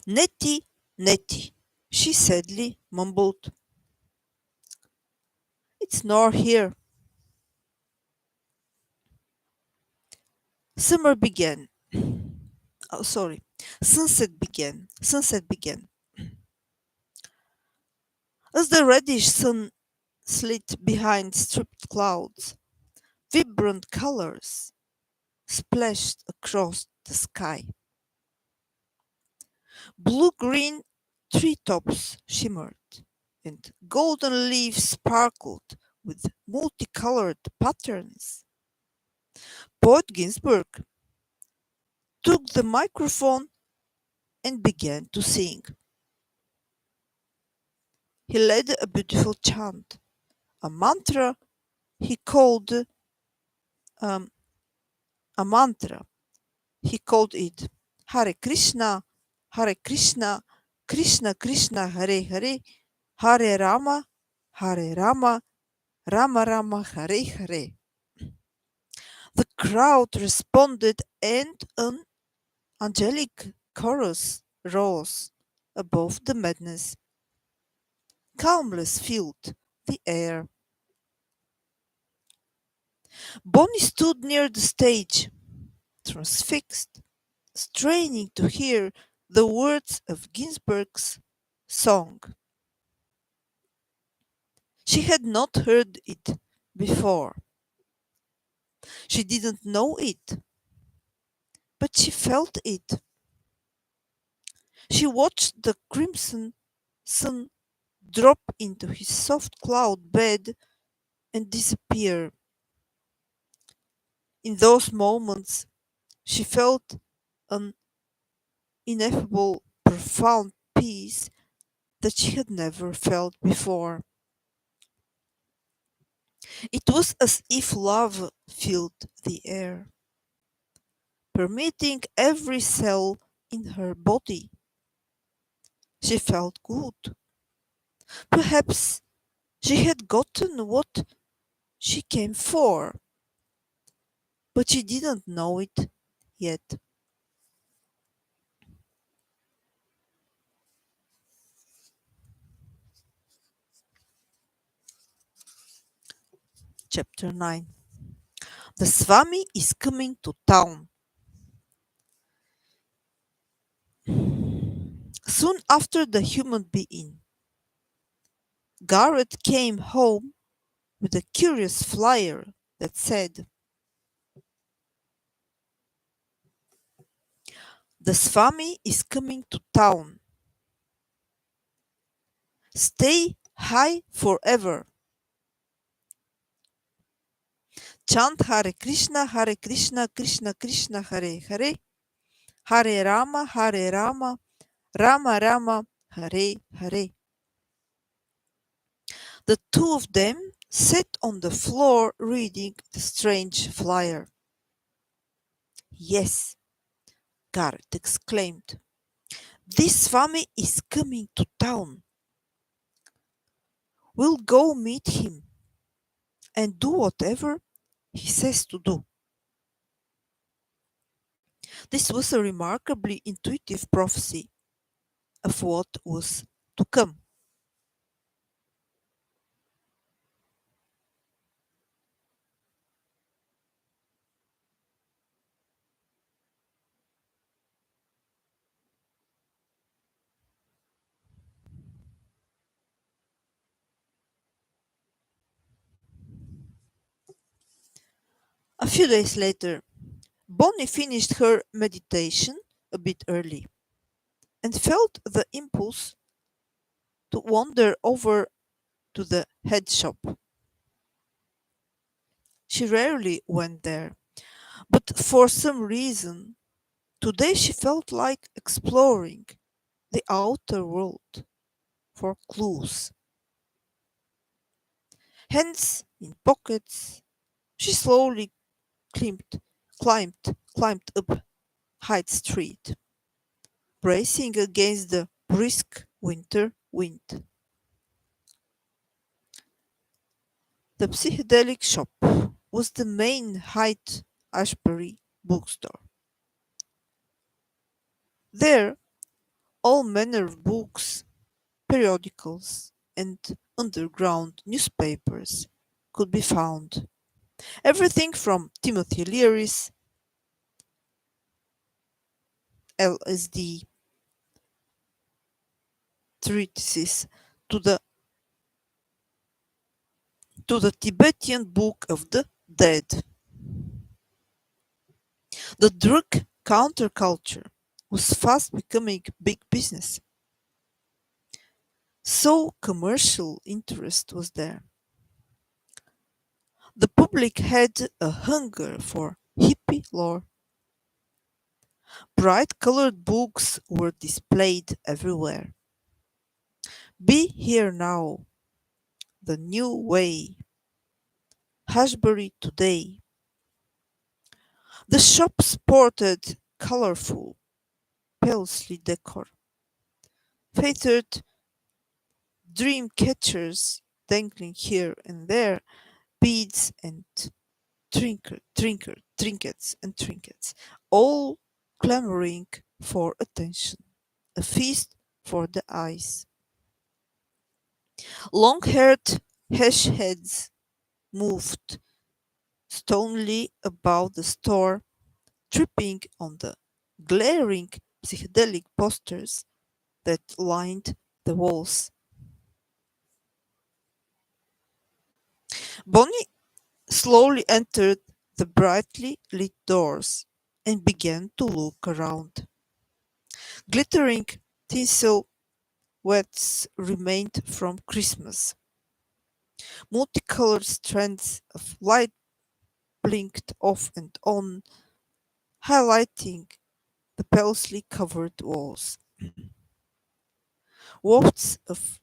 A: Nettie, she sadly mumbled. It's nor here. Summer began. Oh, sorry. Sunset began. Sunset began. As the reddish sun slid behind stripped clouds, vibrant colors splashed across the sky. Blue-green treetops shimmered, and golden leaves sparkled with multicolored patterns. Poet Ginsberg took the microphone and began to sing. He led a beautiful chant, a mantra he called um, a mantra. He called it Hare Krishna, Hare Krishna, Krishna Krishna, Hare Hare, Hare Rama, Hare Rama, Rama Rama, Hare Hare. The crowd responded and an angelic chorus rose above the madness. Calmness filled the air. Bonnie stood near the stage, transfixed, straining to hear the words of Ginsberg's song. She had not heard it before. She didn't know it, but she felt it. She watched the crimson sun drop into his soft cloud bed and disappear. In those moments, she felt an ineffable, profound peace that she had never felt before. It was as if love filled the air, permeating every cell in her body. She felt good. Perhaps she had gotten what she came for, but she didn't know it yet. Chapter 9. The Swami is coming to town. Soon after the human being, Garrett came home with a curious flyer that said, "The Swami is coming to town. Stay high forever. Chant Hare Krishna, Krishna Krishna, Hare Hare, Hare Rama, Rama Rama, Hare Hare." The two of them sat on the floor reading the strange flyer. "Yes," Garrett exclaimed, "this Swami is coming to town. We'll go meet him and do whatever he says to do." This was a remarkably intuitive prophecy of what was to come. A few days later, Bonnie finished her meditation a bit early and felt the impulse to wander over to the head shop. She rarely went there, but for some reason, today she felt like exploring the outer world for clues. Hands in pockets, she slowly climbed, climbed up Hyde Street, bracing against the brisk winter wind. The psychedelic shop was the main Hyde Ashbury bookstore. There, all manner of books, periodicals, and underground newspapers could be found. Everything from Timothy Leary's LSD treatises to the Tibetan Book of the Dead. The drug counterculture was fast becoming big business. So commercial interest was there. The public had a hunger for hippie lore. Bright colored books were displayed everywhere. Be Here Now, The New Way, Ashbury Today. The shop sported colorful Paisley decor, featured dream catchers dangling here and there, beads and trinkets, all clamoring for attention, a feast for the eyes. Long-haired hash heads moved stonily about the store, tripping on the glaring psychedelic posters that lined the walls. Bonnie slowly entered the brightly lit doors and began to look around. Glittering tinsel wreaths remained from Christmas. Multicolored strands of light blinked off and on, highlighting the palely covered walls. Wafts of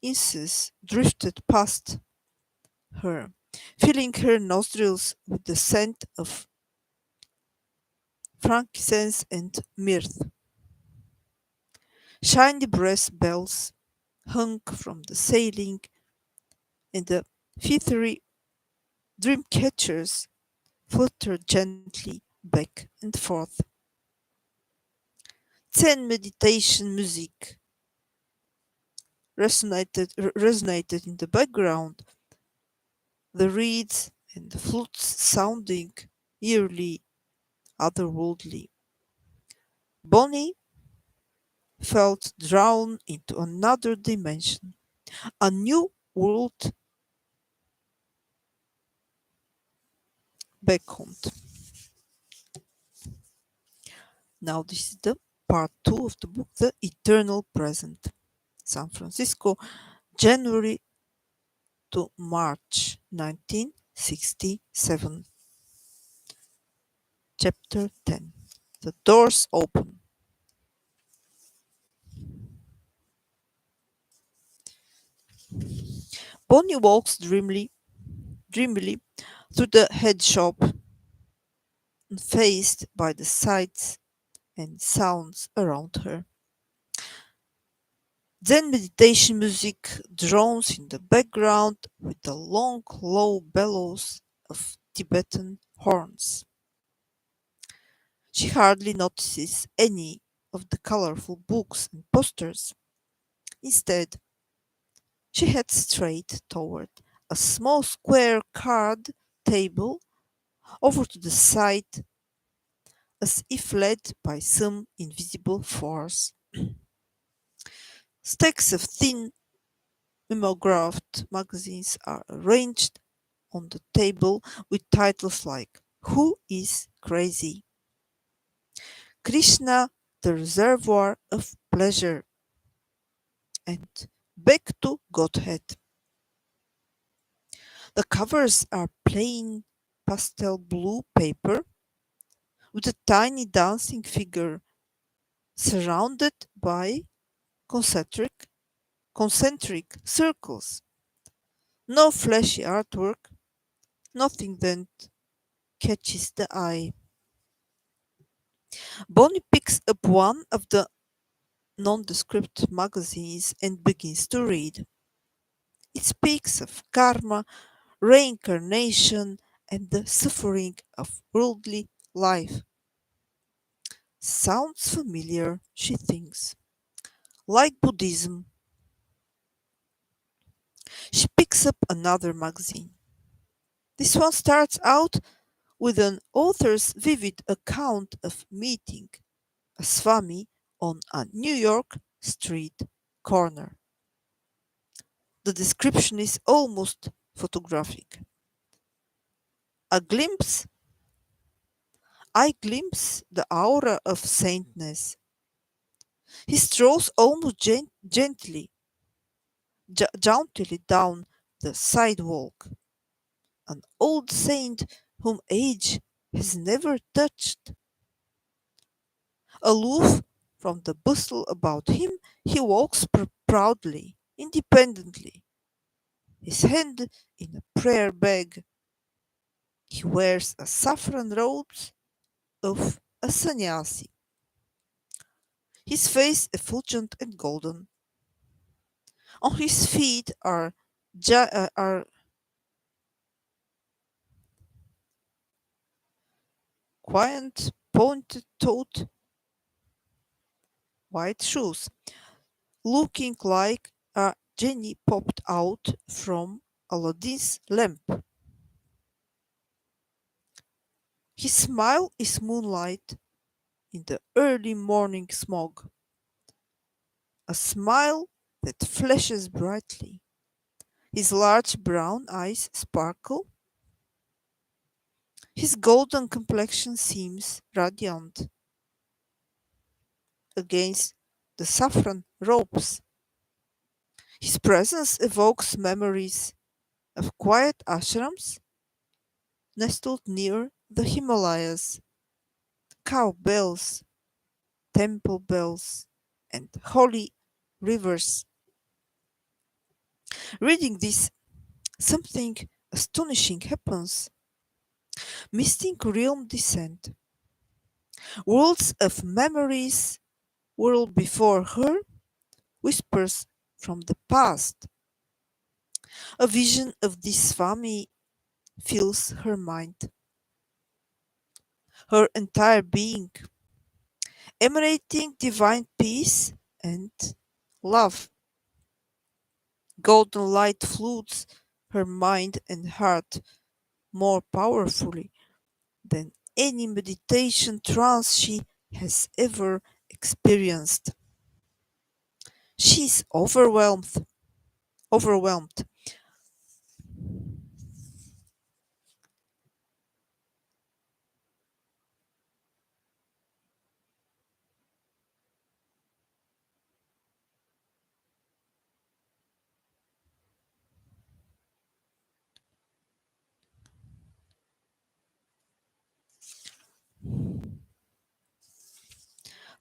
A: incense drifted past, her, filling her nostrils with the scent of frankincense and myrrh. Shiny brass bells hung from the ceiling, and the feathery dream catchers fluttered gently back and forth. Zen meditation music resonated in the background, the reeds and the flutes sounding eerily otherworldly. Bonnie felt drawn into another dimension, a new world beckoned. Now, this is the part 2 of the book, The Eternal Present. San Francisco, January to March 1967. Chapter 10. The doors open. Bonnie walks dreamily through the head shop, unfazed by the sights and sounds around her. Then meditation music drones in the background with the long, low bellows of Tibetan horns. She hardly notices any of the colorful books and posters. Instead, she heads straight toward a small square card table over to the side as if led by some invisible force. Stacks of thin mimeographed magazines are arranged on the table with titles like Who is Crazy? Krishna, the Reservoir of Pleasure, and Back to Godhead. The covers are plain pastel blue paper with a tiny dancing figure surrounded by concentric circles. No flashy artwork, nothing that catches the eye. Bonnie picks up one of the nondescript magazines and begins to read. It speaks of karma, reincarnation, and the suffering of worldly life. Sounds familiar, she thinks. Like Buddhism. She picks up another magazine. This one starts out with an author's vivid account of meeting a Swami on a New York street corner. The description is almost photographic. A glimpse I glimpse the aura of saintness. He strolls almost jauntily down the sidewalk, an old saint whom age has never touched. Aloof from the bustle about him, he walks proudly, independently, his hand in a prayer bag. He wears a saffron robes of a sannyasi, his face effulgent and golden. On his feet are quaint pointed-toed white shoes, looking like a genie popped out from Aladdin's lamp. His smile is moonlight in the early morning smog, a smile that flashes brightly. His large brown eyes sparkle. His golden complexion seems radiant against the saffron robes. His presence evokes memories of quiet ashrams nestled near the Himalayas, cow bells, temple bells, and holy rivers. Reading this, something astonishing happens. Mystic realm descend. Worlds of memories whirl before her, whispers from the past. A vision of this family fills her mind, her entire being, emanating divine peace and love. Golden light floods her mind and heart more powerfully than any meditation trance she has ever experienced. She is overwhelmed.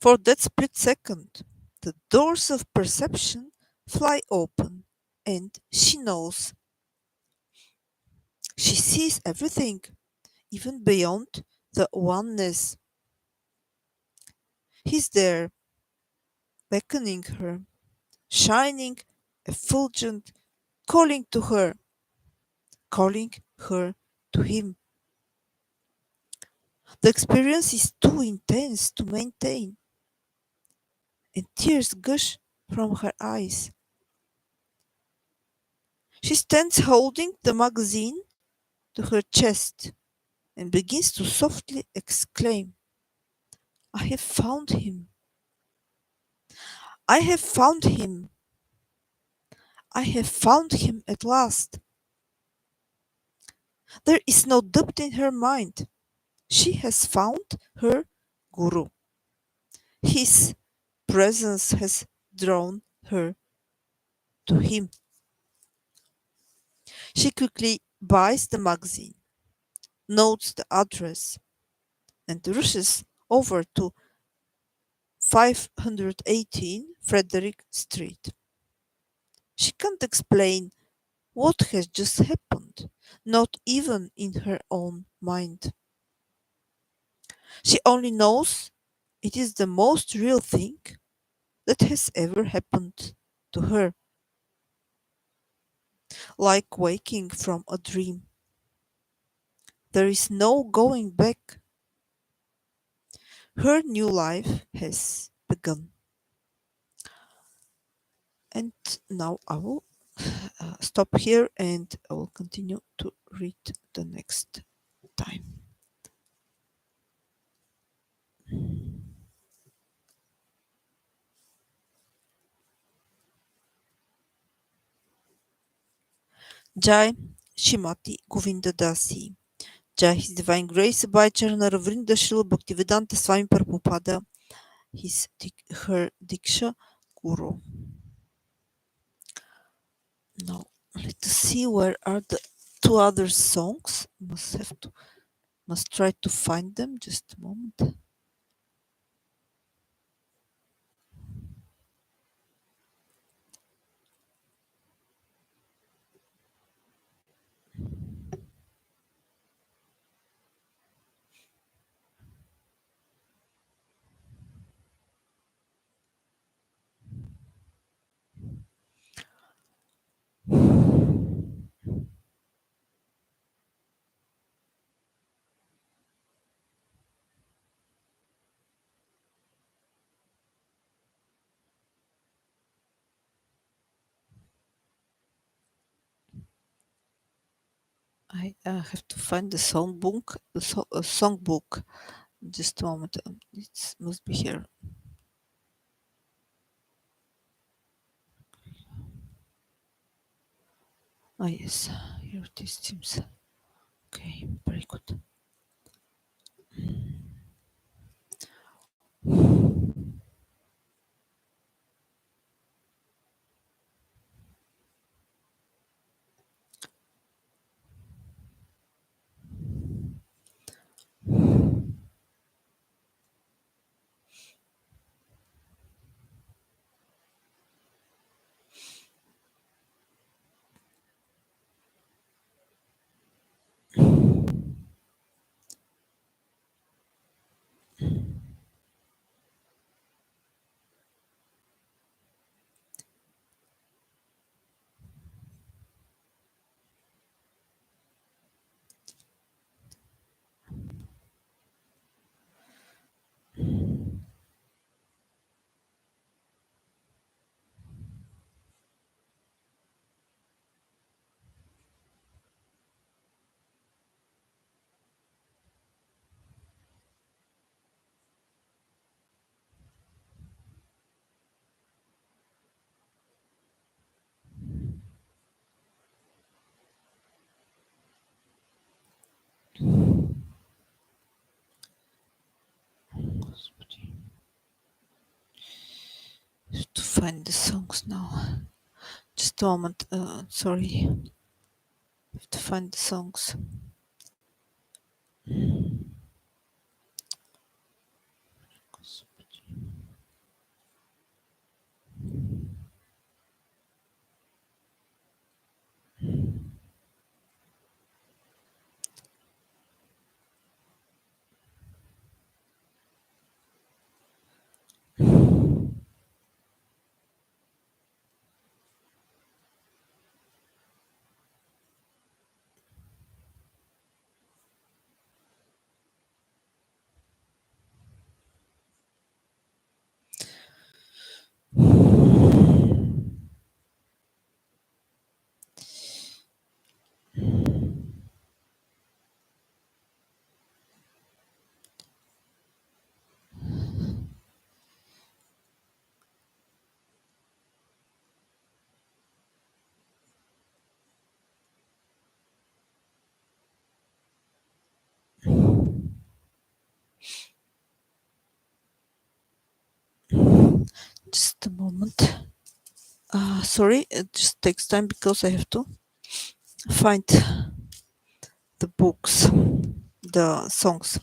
A: For that split second, the doors of perception fly open, and she knows. She sees everything, even beyond the oneness. He's there, beckoning her, shining, effulgent, calling to her, calling her to him. The experience is too intense to maintain, and tears gush from her eyes. She stands holding the magazine to her chest and begins to softly exclaim, I have found him. I have found him. I have found him at last. There is no doubt in her mind. She has found her guru. His presence has drawn her to him. She quickly buys the magazine, notes the address, and rushes over to 518 Frederick Street. She can't explain what has just happened, not even in her own mind. She only knows it is the most real thing that has ever happened to her, like waking from a dream. There is no going back. Her new life has begun. And now I will stop here and I will continue to read the next time. Jai Shrimati Govinda Dasi. Jai His Divine Grace by Charanara Vrnda Śrīla Bhaktisiddhānta Swami Prabhupāda, her Diksha Guru. Now let us see where are the two other songs. Must try to find them. Just a moment. I have to find the songbook. Songbook. Just a moment. It must be here. Ah, yes. Here it is, seems. Okay, very good. find the songs now. Just a moment. Sorry. I have to find the songs. Just a moment. Sorry, it just takes time because I have to find the books, the songs.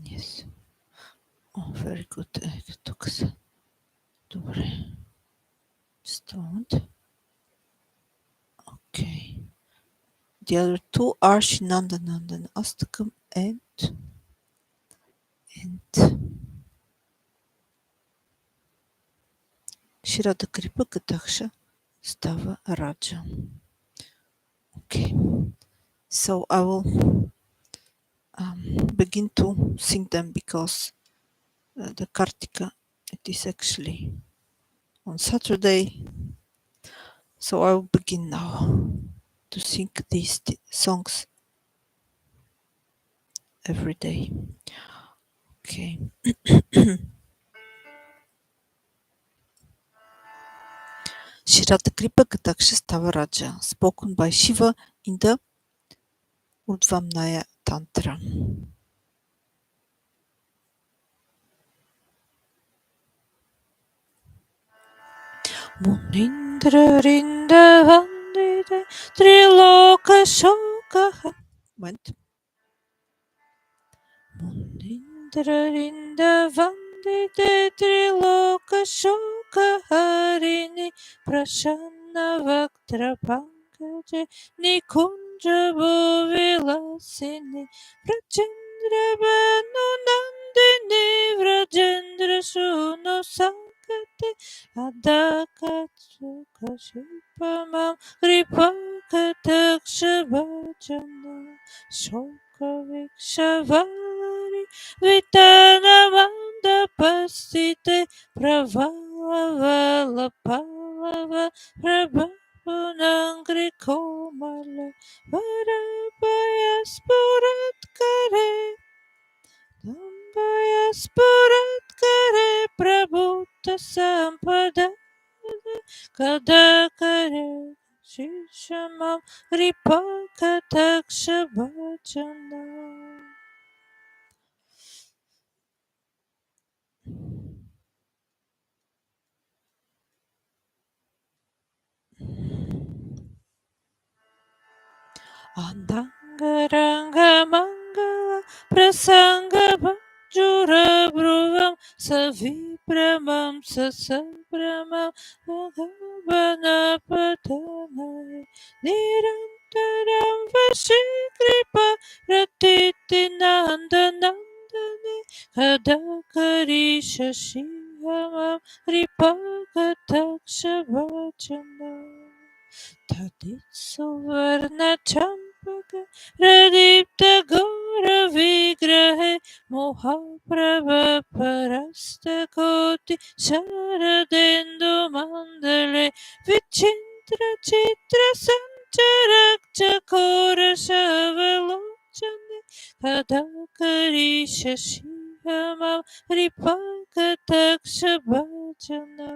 A: Yes. Oh, very good. Добре. Just a moment. Okay. The other two are Shinandanandan Astakam and Shirada Kripa Kataksha Stava Raja. Okay. So I will begin to sing them because the Kartika, it is actually on Saturday. So I will begin now to sing these songs every day. Okay. Shirata Kripa Kataksha Stava Raja, spoken by Shiva in the Urdhvamnaya Tantra. Munindra Rinda Vandite Triloka Shokaha. Went. Munindra Rinda Vandite Triloka Shokaharini Prashanna Vaktra Pankaje Nikunja Bhuvilasini Prachandra Banu Nandini Vrajendra Shuno Sankate Adakatsu Kashipamam Kripakataksha Bhajana Shokavikshavari Vitanamanda Pasite Pravavala Palava Prabhapunangri Komala Varabhaya Spuratkare Nambaya Spuratkare Prabhuta Sampada kada kare shishamam ripakatakša bhajana. Andangaranga mangala prasanga bhanjura bhruvam savipramam sasabramam bhagavana patanaya nirantaram vashikripa ratiti nandanandane kadakari shashihamam ripakataksha bhajana. Tadit suvarna champaka radipta gora vigrahe mohaprabha parasta koti sharadendu mandale vichintra chitra sancharak chakora shavalochane kadakari shashihama ripakataksha bhajana.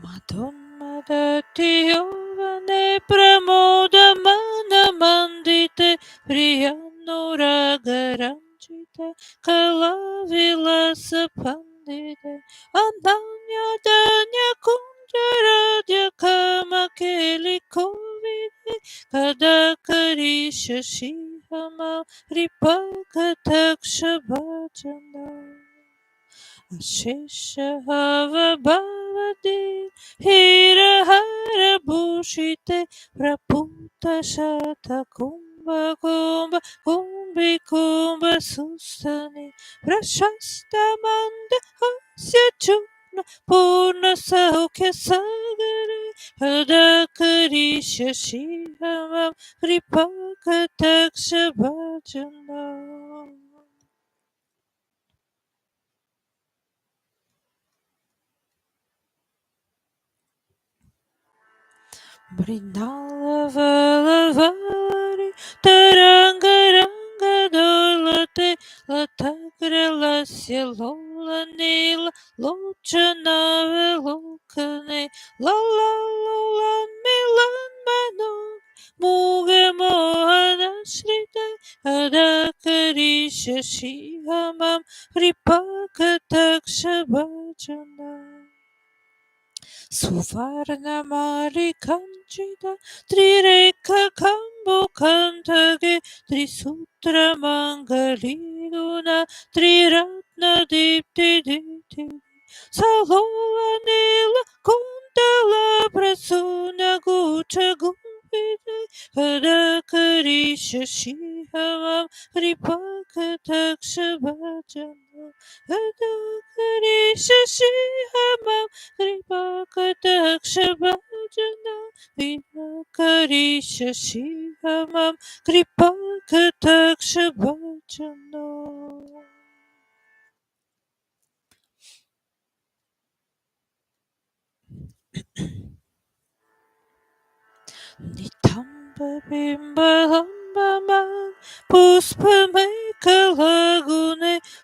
A: Madhummadati yovane pramodamana mandite priyanuragaranjite kalavilasa pandite ananyadanya kunjaradya kamakeli kovide kadakari shashihama ripakataksha bhajana. Ashishahava bhavati hira hara bhushite praputa shata kumbha kumbha kumbhi kumbha sustani prashasta manda hasya churna purna saukya sagare hadakari shashihamam ripakataksha bhajana. Brindala vala vari taranga ranga dolate latagra lasya lola nila lochana velokane la la la milan mano muge mohana shrita adakari shashihamam ripakataksha bhajana. Suvarna Marikanchita Trireka Kambo Kantage Trisutra Mangaliduna Triratna Dipti Dipti Salola Nila Kundala Prasuna Gucha Gupita Kadakari Shashihamam Ripakataksha Bhajana Kadakari Shashihamam Kripakataksha bhajana Vinakari shashihamam Kripakataksha bhajana. Nitamba bimba lamba man Puspamekala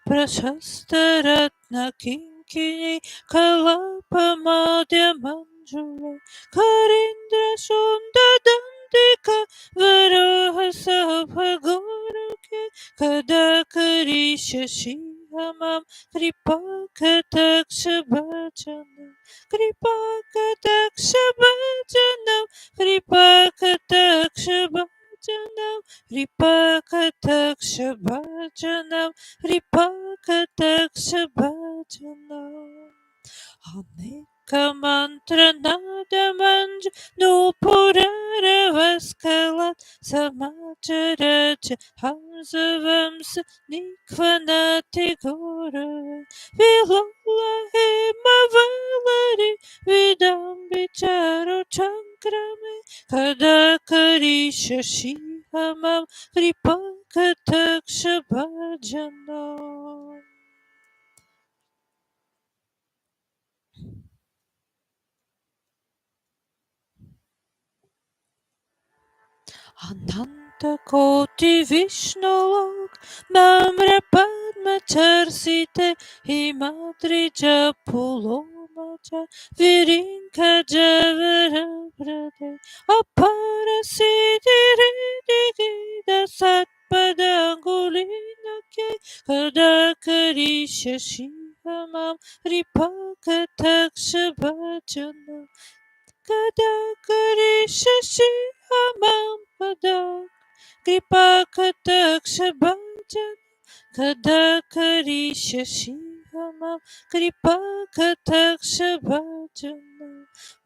A: Prashasta ratna kinkini Kalapamadya manjula Karindra sunda dandika Varaha sabhagorake Kadakari shashihamam Kripakataksha bhajana Kripakataksha bhajana Kripakataksha bhajanam Kripakataksha bhajanam Kripakataksha bhajanam Aneka mantra nada manj Nupurara vaskalat Samacharaja Hamsavams Nikvanati Gora Vilola Hemavalari Vidambicharo Chankrame Kadakari Shashihamam Kripakataksha bhajana. Ananta Koti Vishnulok Namra Padma Charsite Himadrija Pulomaja Virinka Javara Brade Apara Siddhi Satpadangulina Ke Kadakarisha Shihamam Ripaka Takshabhajana Kadakarisha Shihamam Padak Kripakatakshbhajan Kadakarisha Shihamam Kripakatakshbhajana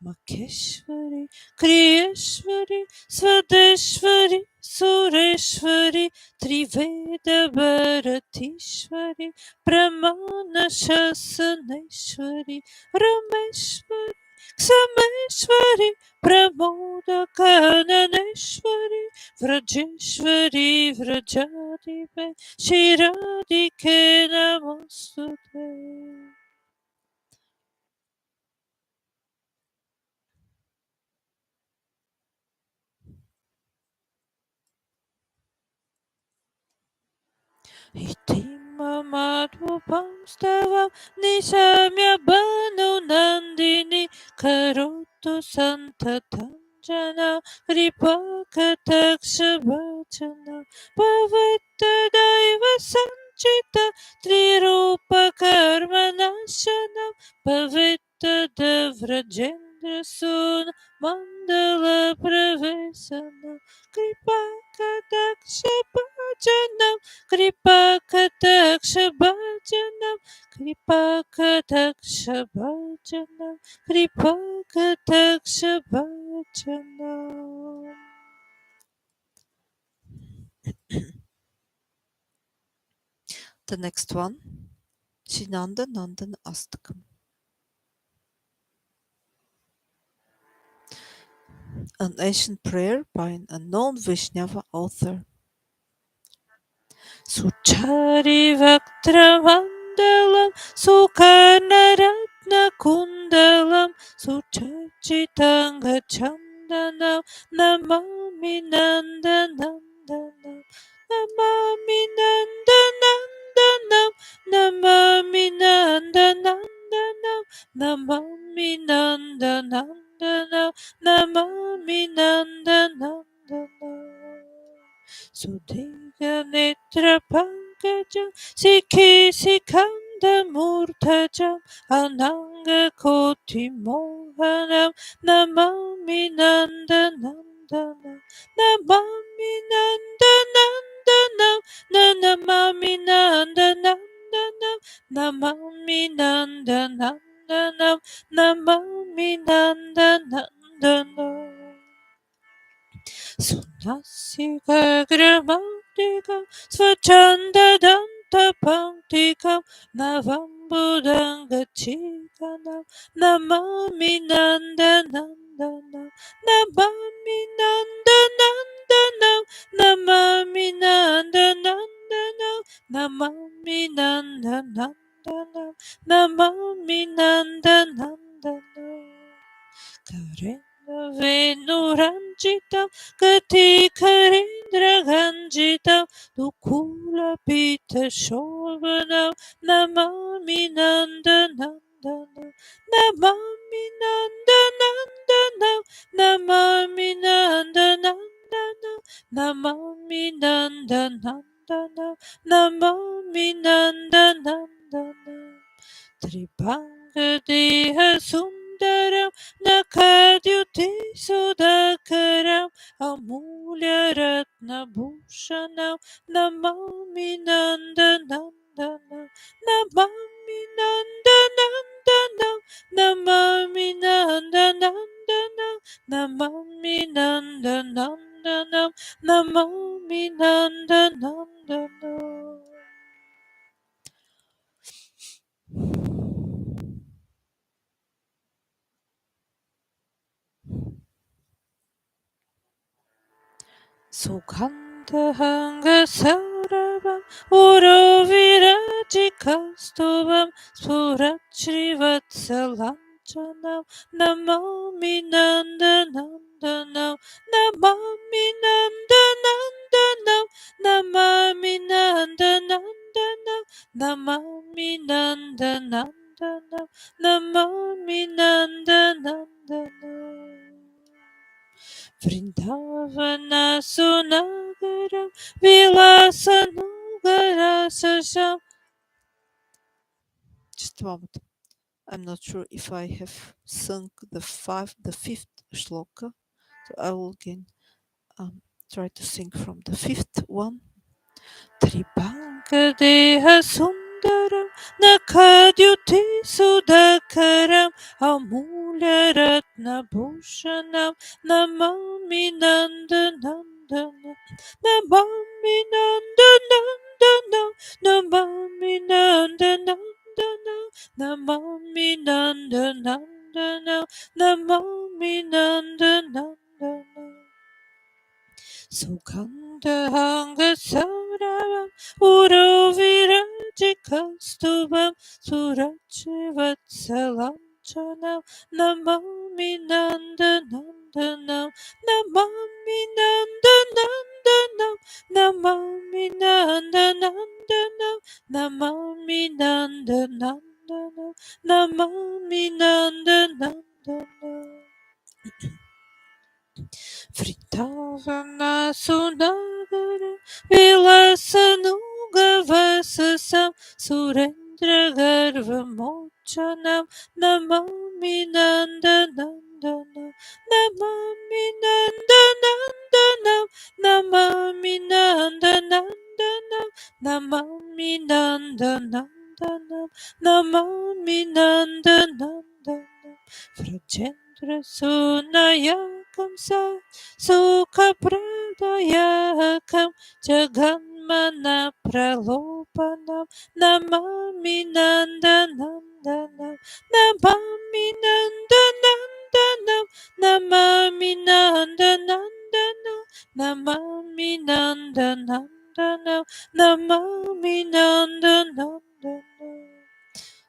A: Makeshwari Kriyeshwari Swadeshwari Sureshwari Triveda Bharatishwari Pramana Shasaneshwari Rameshwari Sameshwari Pramoda Kananeshwari Vrajeshwari Vrajadipe Shiradike Namostute. Itima madhupam stavam nishamya banu nandini karotu santatanjana kripakatakshabhajana pavetta daiva sanchita trirupa karma nashanam pavetta davrajendra sun mandala pravesana kripakatakshabhajanam Kripakatakshabhajanam Kripakatakshabhajanam Kripakatakshabhajanam. The next one, Shinanda Nandan Astakam. An ancient prayer by an unknown Vaishnava author. Suchari Vaktramandalam Sukarnaratna Kundalam Suchachitanga Chandanam Namami Nandanandanam Namami Nandanandanam Namami Nandanandanam Namami Nandanandanam Namami Nandanandanam Sudhika Netra Pankajam Sikhi Sikhanda Murtajam Ananga Koti Mohanam Namami Nandanandanam Namami Nandanandanam Namami Nandanandanam Namami Nandanandanam Namami Nandanandanam Sunasikagramantikam Svachandadanta Navambudangachikanam Namami Nandanandanam Namami Nandanandanam Namami Nandanandanam Namami Nandanandanam Namami Nandanandanam Karena Venuranjitam Gati Karindra Ganjitam Dukula Pita Shobhanam Namami Nandanandanam Namami Nandanandanam Namami Nandanandanam Namami Nandanandanam Namami Nandanandanam Tribanga Deha Sundaram Nakadyuti Sudakaram Amulya Ratna Bhushanam Namami Nandanandanam Namami Nandanandanam Namami Nandanandanam Namami Nandanandanam Namami Nandanandanam. Sugandhanga Saurabam Urovirajikastuvam Spurat Srivatsalam Lochanam Namami Nandanandanam Namami Nandanandanam Namami Nandanandanam Namami Nandanandanam Namami Nandanandanam Vrindavana Sunagaram Vilasanugarasasham. Just a moment. I'm not sure if I have sung the fifth shloka, so I will again try to sing from the fifth one. Tribanka deha sundaram nakadyuti sudakaram amulya ratna bhushanam namami nandanandanam namami nandanandanam namami nandanandanam namami nandanandanam namami nandanandanam Sugandhanga Sauravam Uruvirajikastubam Surachivatsalanchanam Namami Nandanandanam Namami Nandanandanam Namami Nandanandanam Namami Nandanandanam Namami Nandanandanam Vrindavana Sunagara Vilasanugavasasam Surendra Garva Mochanam Namami Nandanandanam Namami Nandanandanam Namami Nandanandanam Namami Nandanandanam Namami Nandanandanam Vrajendra Sunayakam Sa Sukapradayakam Jaganmana Pralopanam Namami Nandanandanam Namami Nandanandanam Namami Nandanandanam Namami Nandanandanam Namami Nandanandanam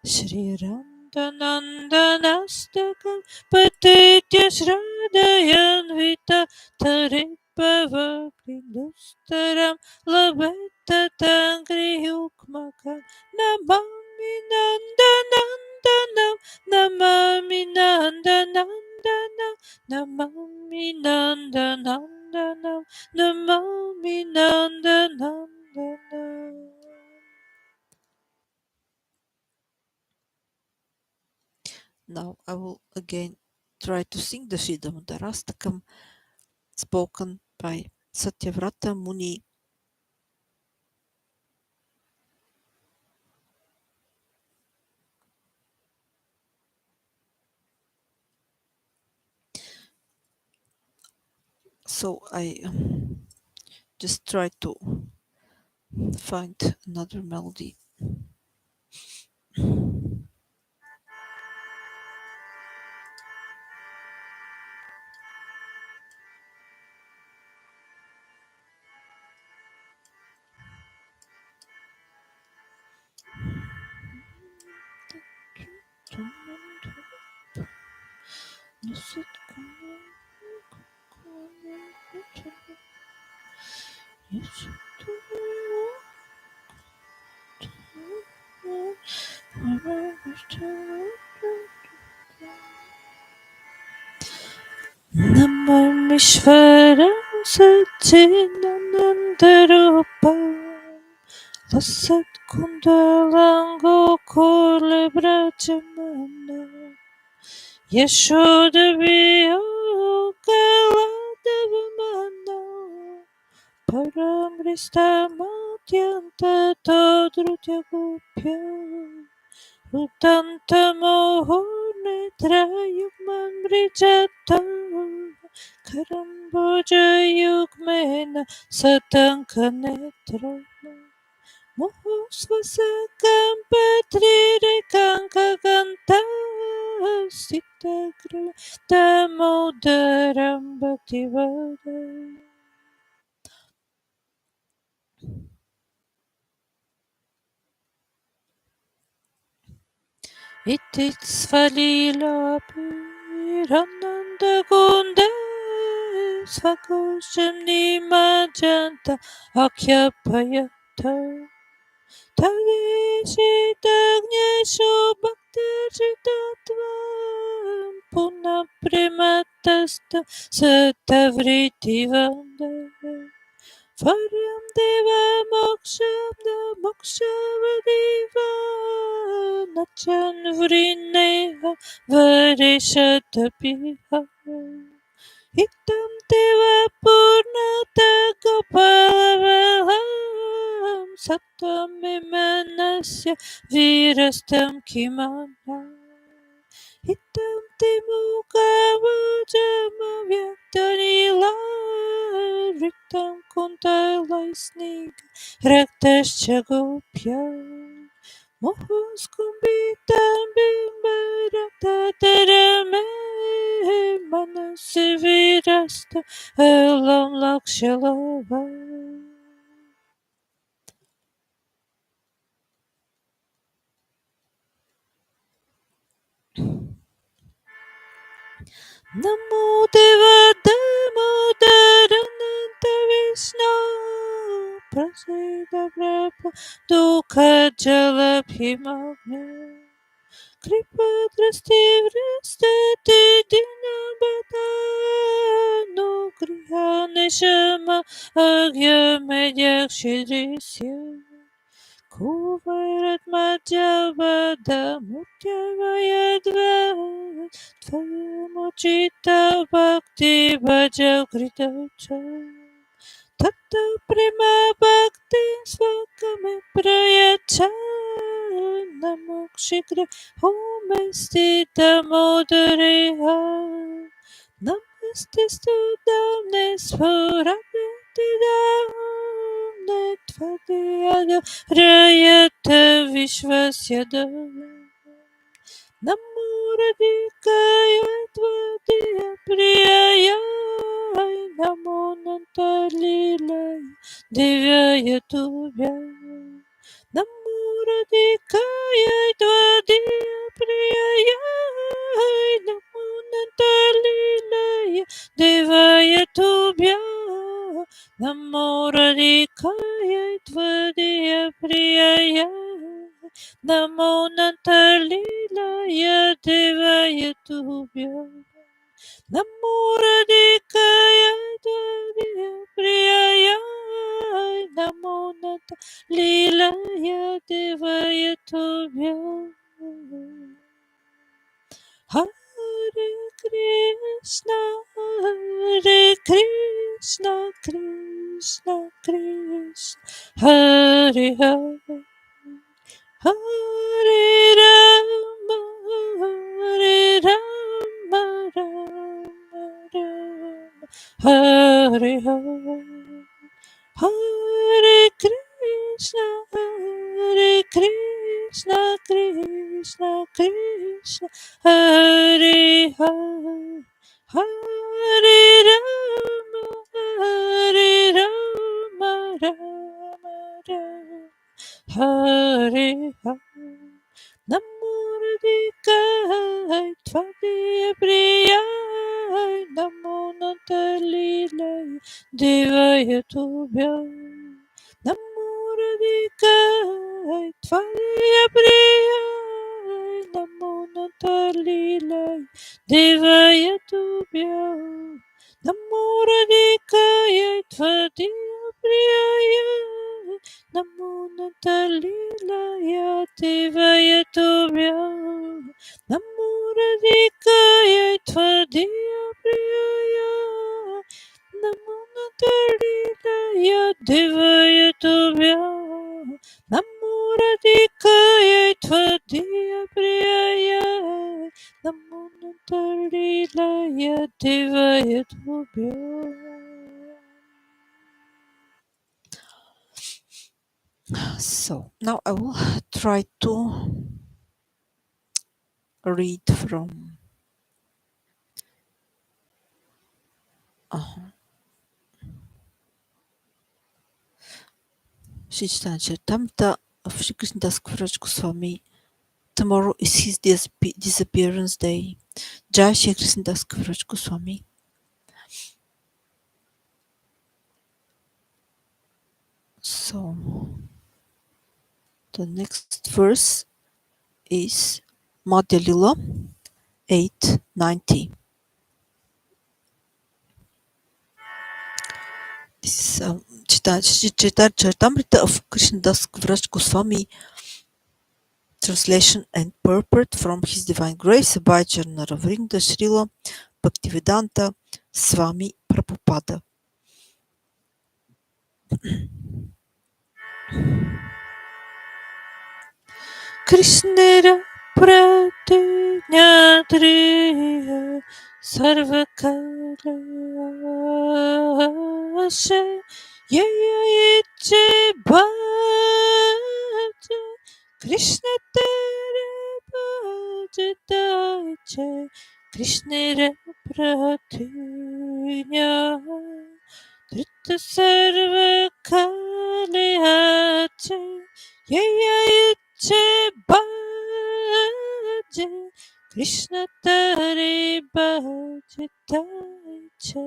A: Shri Randanandanastakam Patitya Shraddhayanvita Taripavakridustaram Labetta Tangriyukmakam Namami Nandanandanam Namami Nandanandanam Namami Nandanandanam Namami Nandanandanam. Now I will again try to sing the Sridhamandarastakam spoken by Satyavrata Muni. So I just try to find another melody. Namamishwaram Satchidanandarupam Lasat Kundalango Kole Brajamana Yashoda Kaladavamana Paramrista Madhyanta Todrutya Gopya Rudanta Mohornetra Yugman Brijata Karamboja Yugmena Satankanetra Mohosvasakam Patrirekanka Sitagra Damodaram Bhaktivada.
B: Iti Svalila Pirananda Gunde Svakusham Nimajanta Akyapayata Tavishitagnyeshu Bhakti-chitatvam Puna Prematasta Satavriti Vande Varam Deva Mokshava Nachan Vrineha Varishatapiha Hitam Deva Purnata Gopalavam Satam Vimanasya Virastam Kimana Hitam Timuka Vajamavyaktanila Ritam Kuntalaisnika Raktascha Gopya Mohoskumbitam Bimbaraktatarame Manasi Virasta Elam Lakshalava Namo Deva Damodarananta Vishnu Prasida Prabhu Dukha Jalabhimagya Kripa Drasti Vrastati Dinabata Nugriha Nishama Agya Medyak Shidrisya Kuvairat Madhyavada Mutyavayadva Tvayamuchita Bhakti Bhajakritacha Tata Prema Bhakti Swakame Prayacha Namokshikra Homestita Modareha Namaste Studamne Spuramnitidamne Tvadiyada Rayata Vishwasyada Namo Radhikaya Tvadiya Priyaya Namo Nantalilaya Divyaya Tubhya Namo Radhikaya Tvadiya Priyaya Namo Nantalilaya Divyaya Tubhya Namo Radhikaya Tvadiya Priyaya Namo Nantalilaya Devaya Tubhya Namo Radhikaya Devaya Priyaya Namo Nantalilaya Devaya Tubhya Hare Krishna Krishna Krishna Hare Hare Hare Rama, Hare Rama, Rama Rama, Hare Hare, Hare Krishna, Krishna Krishna, Hare Hare, Hare Rama, Rama Rama. Hare Hare Namo Radhikaya Tvadiya Priyaya Namo Nantalilaya Devaya Tubhya Namo Radhikaya Tvadiya Priyaya Namo Nantalilaya Devaya Tubhya Namo Radhikaya Tvadiya Priyaya Namo Nantalilaya Devaya Tubhya Namo Radhikaya Tvadiya Priyaya Namo Nantalilaya Devaya Tubhya Namo Radhikaya Tvadiya Priyaya Namo Nantalilaya Devaya Tubhya. So now I will try to read from Śrīla Charitamrita of Shri Krishna Das Kaviraj Goswami Tomorrow is his disappearance day. Jai Shri Krishna Das Kaviraj Goswami. So, the next verse is Madhya Lila 890. This is Charitamrita of Krishnadas Kaviraj Goswami, translation and purport from His Divine Grace by Jahnava Vrnda Śrīla Bhaktisiddhānta Swami Prabhupāda. Krishnera Pratyatriya Sarvakalasha Yayayiche Bhaja Krishna Tere Bhajatache Krishnera Pratya Trita Sarvakalacha Yayayiche Bhaja Krishna Tere Bhajatache.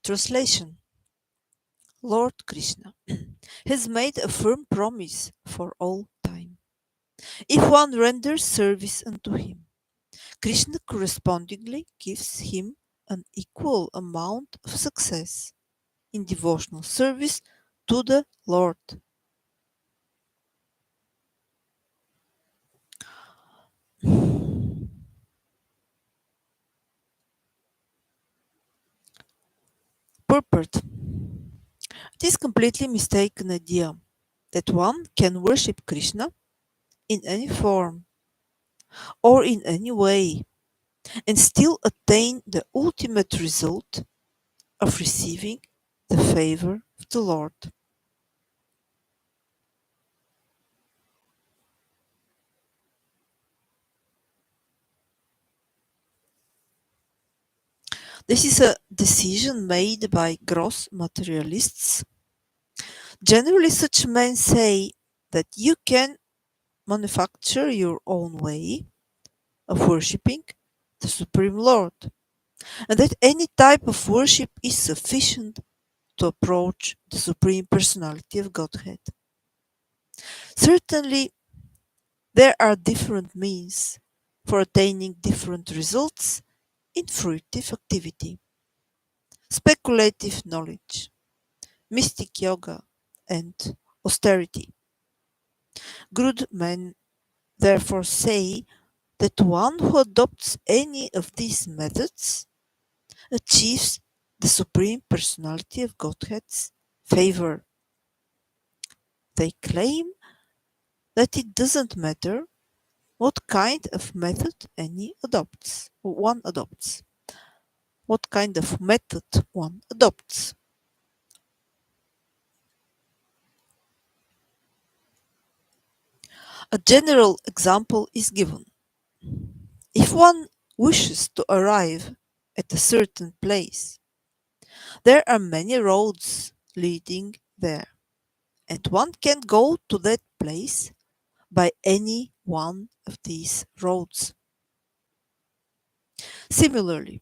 B: Translation. Lord Krishna has made a firm promise for all time. If one renders service unto him, Krishna correspondingly gives him an equal amount of success in devotional service to the Lord. Purport. It is completely mistaken idea that one can worship Krishna in any form or in any way and still attain the ultimate result of receiving the favor of the Lord. This is a decision made by gross materialists. Generally, such men say that you can manufacture your own way of worshipping the Supreme Lord, and that any type of worship is sufficient to approach the Supreme Personality of Godhead. Certainly, there are different means for attaining different results in fruitive activity. Speculative knowledge, mystic yoga, and austerity. Good men therefore say that one who adopts any of these methods achieves the Supreme Personality of Godhead's favor. They claim that it doesn't matter what kind of method one adopts. What kind of method one adopts. A general example is given. If one wishes to arrive at a certain place, there are many roads leading there, and one can go to that place by any one of these roads. Similarly,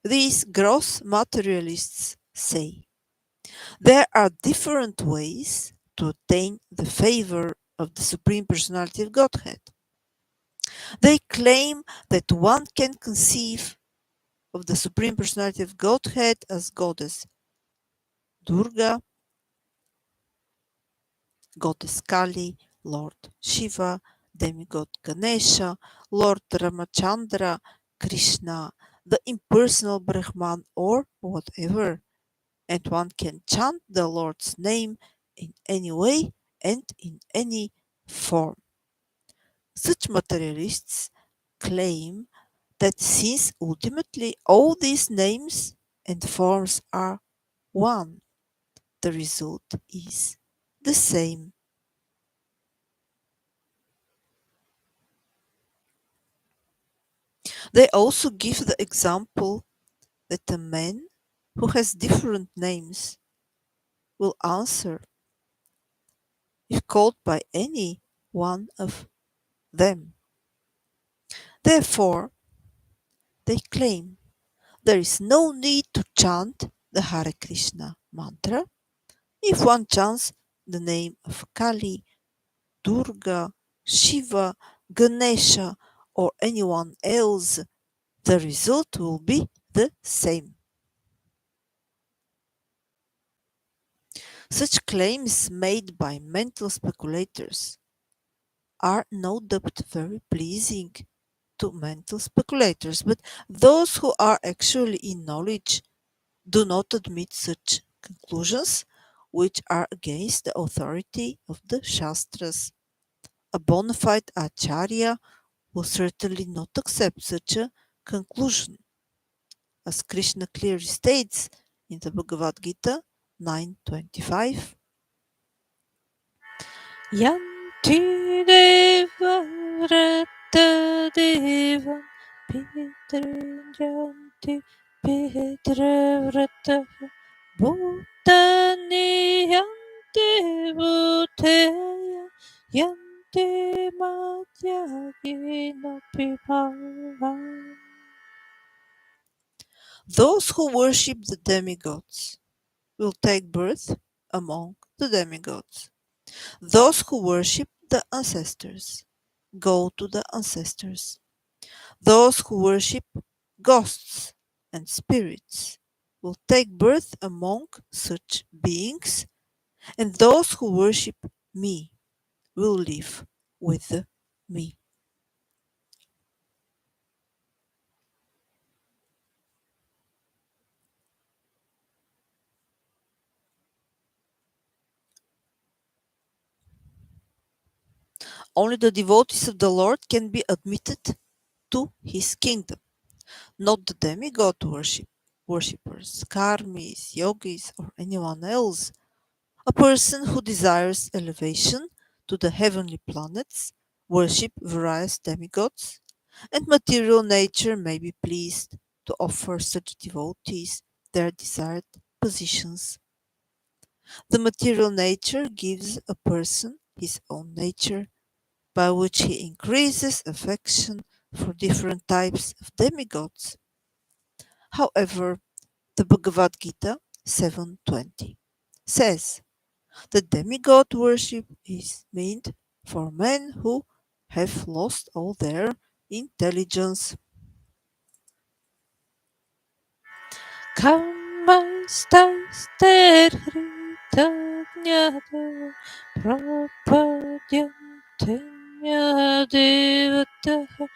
B: these gross materialists say there are different ways to attain the favor of the Supreme Personality of Godhead. They claim that one can conceive of the Supreme Personality of Godhead as Goddess Durga, Goddess Kali, Lord Shiva, demigod Ganesha, Lord Ramachandra, Krishna, the impersonal Brahman, or whatever, and one can chant the Lord's name in any way and in any form. Such materialists claim that since ultimately all these names and forms are one, the result is the same. They also give the example that a man who has different names will answer if called by any one of them. Therefore, they claim there is no need to chant the Hare Krishna mantra if one chants the name of Kali, Durga, Shiva, Ganesha, or anyone else. The result will be the same. Such claims made by mental speculators are no doubt very pleasing to mental speculators, but those who are actually in knowledge do not admit such conclusions, which are against the authority of the Shastras. A bona fide Acharya will certainly not accept such a conclusion, as Krishna clearly states in the Bhagavad Gita 9.25.
A: Yanti deva vrata devam pitrinjanti pitravrata bhutani yanti bhuteya yanti matyagino pibhava.
B: Those who worship the demigods will take birth among the demigods. Those who worship the ancestors go to the ancestors. Those who worship ghosts and spirits will take birth among such beings, and those who worship me will live with me. Only the devotees of the Lord can be admitted to his kingdom, not the demigod worshippers, karmis, yogis, or anyone else. A person who desires elevation to the heavenly planets worship various demigods, and material nature may be pleased to offer such devotees their desired positions. The material nature gives a person his own nature, by which he increases affection for different types of demigods. However, the Bhagavad Gita 7.20 says that demigod worship is meant for men who have lost all their intelligence.
A: Karmastaster hritanyata prapadyantanyadevataha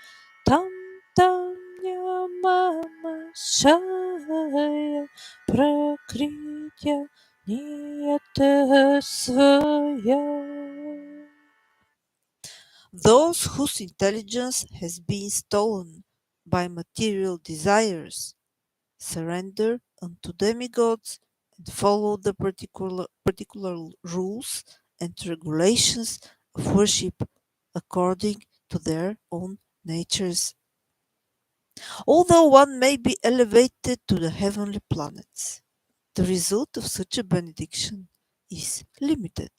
A: tam tam nyamama shaya prakritya niyata svaya.
B: Those whose intelligence has been stolen by material desires surrender unto demigods and follow the particular rules and regulations of worship according to their own natures. Although one may be elevated to the heavenly planets, the result of such a benediction is limited.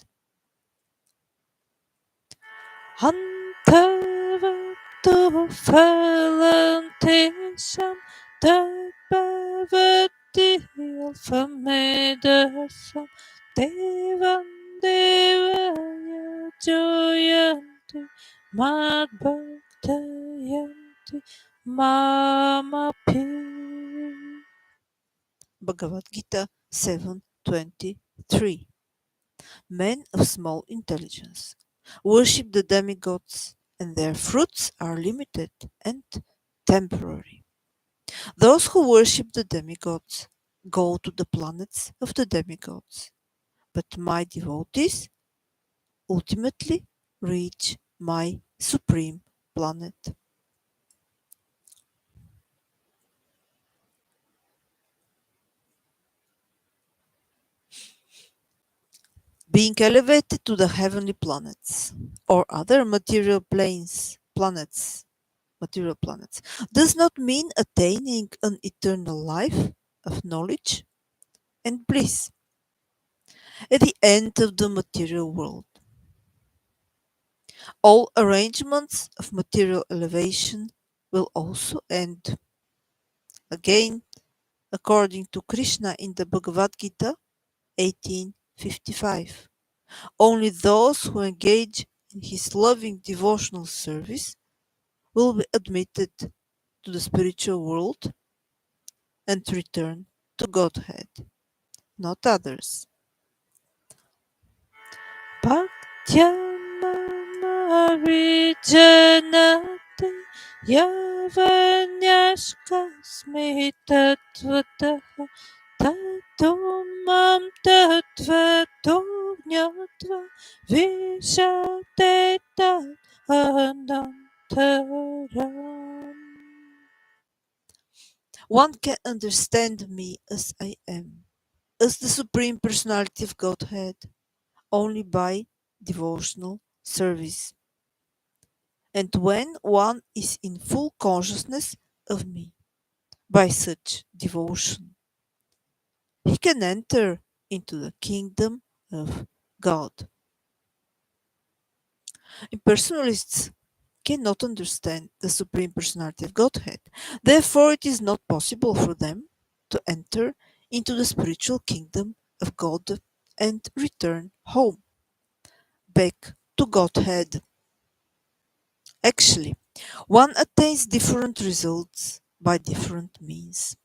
A: Antavatu phalantesham darbhavati alphamedasam devam devaya joyanti madbhaktayanti mamapi.
B: Bhagavad Gita 7.23. Men of small intelligence worship the demigods, and their fruits are limited and temporary. Those who worship the demigods go to the planets of the demigods, but my devotees ultimately reach my supreme planet. Being elevated to the heavenly planets or other material planets, does not mean attaining an eternal life of knowledge and bliss at the end of the material world. All arrangements of material elevation will also end. Again, according to Krishna in the Bhagavad Gita 18:55, only those who engage in his loving devotional service will be admitted to the spiritual world and return to Godhead, not others.
A: Bhaktyamamavijjanati yavanyashkasmi tattvataha tato mam tattvato jnatva vishate tat anantaram.
B: One can understand me as I am, as the Supreme Personality of Godhead, only by devotional service. And when one is in full consciousness of me by such devotion, he can enter into the kingdom of God. Impersonalists cannot understand the Supreme Personality of Godhead. Therefore, it is not possible for them to enter into the spiritual kingdom of God and return home, back to Godhead. Actually, one attains different results by different means.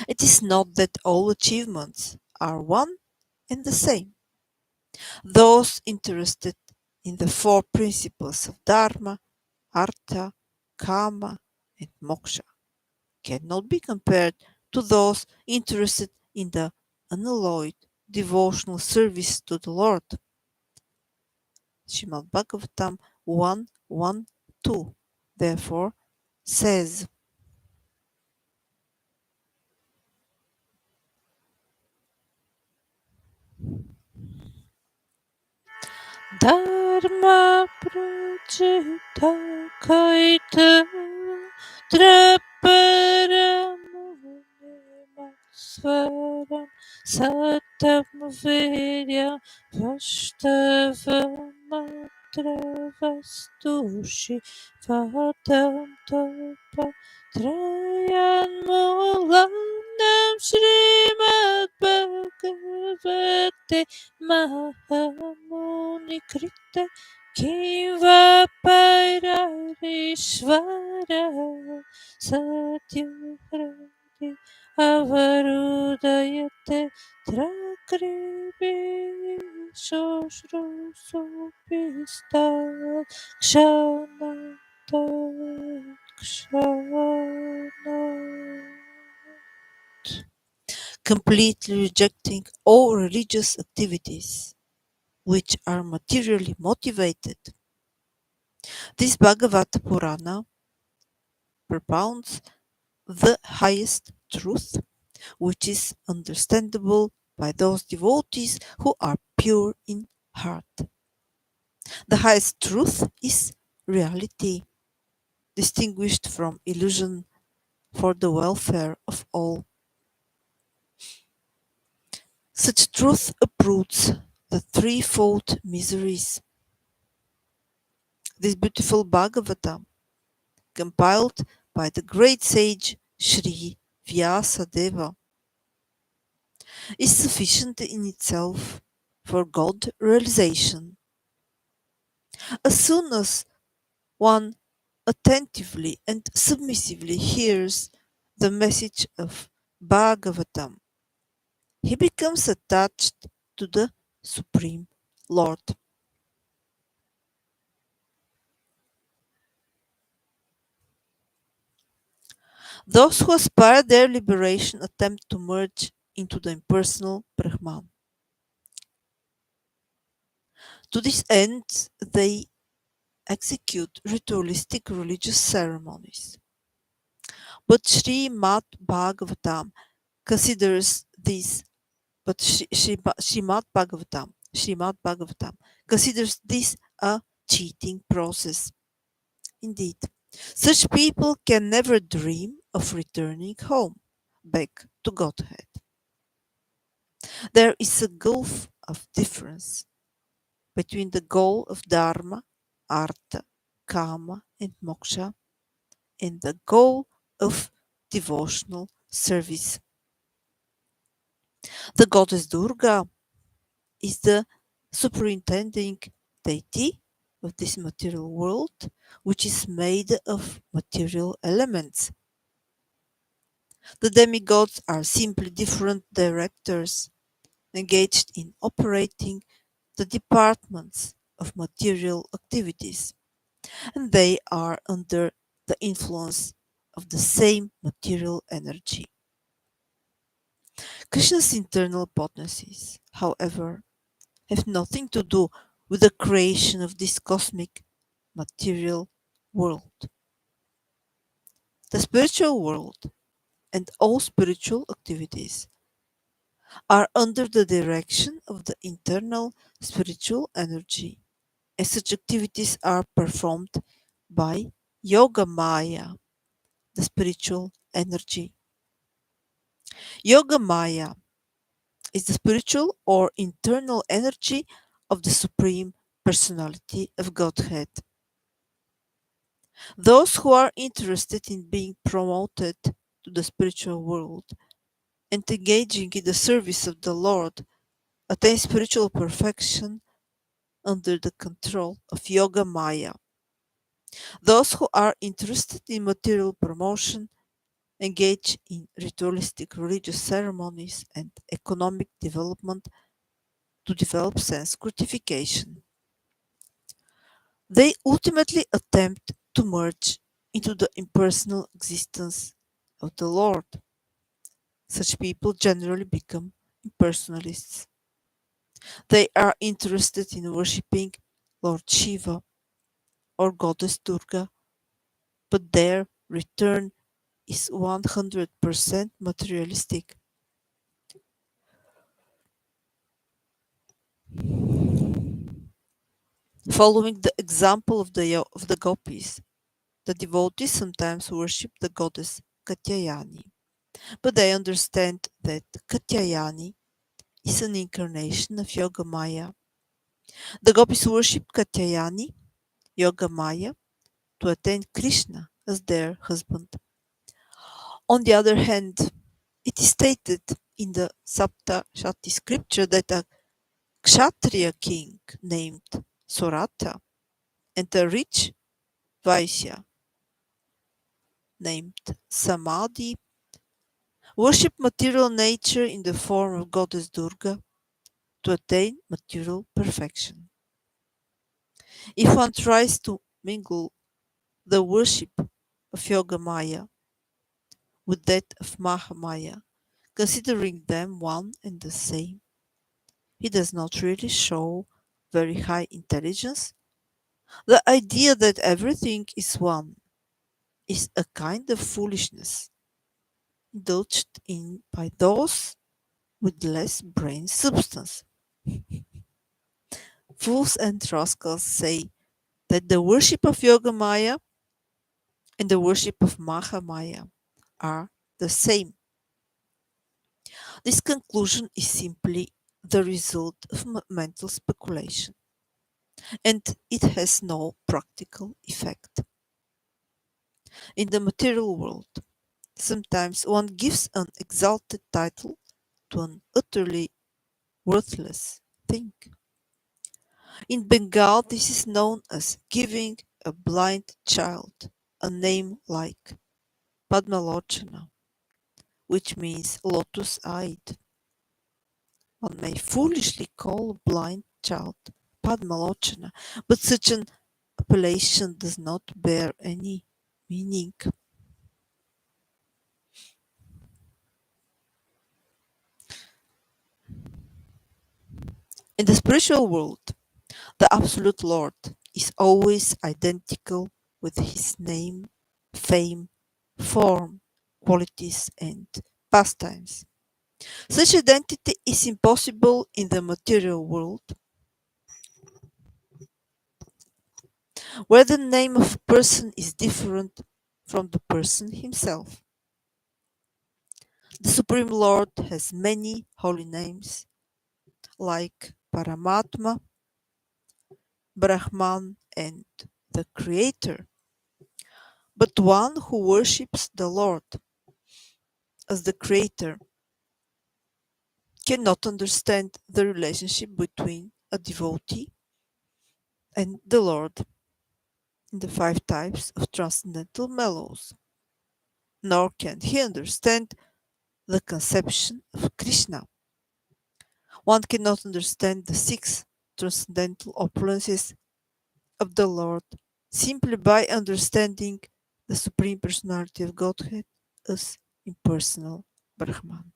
B: It is not that all achievements are one and the same. Those interested in the four principles of Dharma, Artha, Kama, and Moksha cannot be compared to those interested in the unalloyed devotional service to the Lord. Srimad Bhagavatam 1:1-2 therefore says,
A: Dharma prachita kaita traparamuni satam virya vastu vadam tapa trayan mulanam Śrīmad Bhagavate Mahamuni Krita Kiva Pairarishvara Satyhrati Avarudayate Trakrimi Shoshrusupistat Kshanata
B: completely rejecting all religious activities which are materially motivated. This Bhagavata Purana propounds the highest truth, which is understandable by those devotees who are pure in heart. The highest truth is reality, distinguished from illusion for the welfare of all. Such truth uproots the threefold miseries. This beautiful Bhagavatam, compiled by the great sage Sri Vyasadeva, is sufficient in itself for God realization. As soon as one attentively and submissively hears the message of Bhagavatam, he becomes attached to the Supreme Lord. Those who aspire their liberation attempt to merge into the impersonal Brahman. To this end, they execute ritualistic religious ceremonies. But Srimad Bhagavatam considers this Srimad Bhagavatam considers this a cheating process. Indeed, such people can never dream of returning home, back to Godhead. There is a gulf of difference between the goal of Dharma artha, kama, and moksha, and the goal of devotional service. The goddess Durga is the superintending deity of this material world, which is made of material elements. The demigods are simply different directors engaged in operating the departments of material activities, and they are under the influence of the same material energy. Krishna's internal potencies, however, have nothing to do with the creation of this cosmic material world. The spiritual world and all spiritual activities are under the direction of the internal spiritual energy, and such activities are performed by Yoga Maya, the spiritual energy. Yoga Maya is the spiritual or internal energy of the Supreme Personality of Godhead. Those who are interested in being promoted to the spiritual world and engaging in the service of the Lord attain spiritual perfection under the control of Yoga Maya. Those who are interested in material promotion engage in ritualistic religious ceremonies and economic development to develop sense gratification. They ultimately attempt to merge into the impersonal existence of the Lord. Such people generally become impersonalists. They are interested in worshipping Lord Shiva or Goddess Durga, but their return is 100% materialistic. Following the example of the gopis, the devotees sometimes worship the goddess Katyayani, but they understand that Katyayani is an incarnation of Yoga Maya. The gopis worship Katyayani, Yoga Maya, to attain Krishna as their husband. On the other hand, it is stated in the Sapta Shati scripture that a Kshatriya king named Sorata and a rich Vaisya named Samadhi worship material nature in the form of goddess Durga to attain material perfection. If one tries to mingle the worship of Yoga Maya with that of Mahamaya, considering them one and the same, he does not really show very high intelligence. The idea that everything is one is a kind of foolishness indulged in by those with less brain substance. Fools and rascals say that the worship of Yoga Maya and the worship of Mahamaya are the same. This conclusion is simply the result of mental speculation, and it has no practical effect. In the material world, sometimes one gives an exalted title to an utterly worthless thing. In Bengal, this is known as giving a blind child a name like Padmalochana, which means lotus-eyed. One may foolishly call a blind child Padmalochana, but such an appellation does not bear any meaning. In the spiritual world, the Absolute Lord is always identical with his name, fame, form, qualities, and pastimes. Such identity is impossible in the material world, where the name of a person is different from the person himself. The Supreme Lord has many holy names, like Paramatma, Brahman, and the Creator. But one who worships the Lord as the Creator cannot understand the relationship between a devotee and the Lord in the 5 types of transcendental mellows, nor can he understand the conception of Krishna. One cannot understand the 6 transcendental opulences of the Lord simply by understanding the Supreme Personality of Godhead as impersonal Brahman.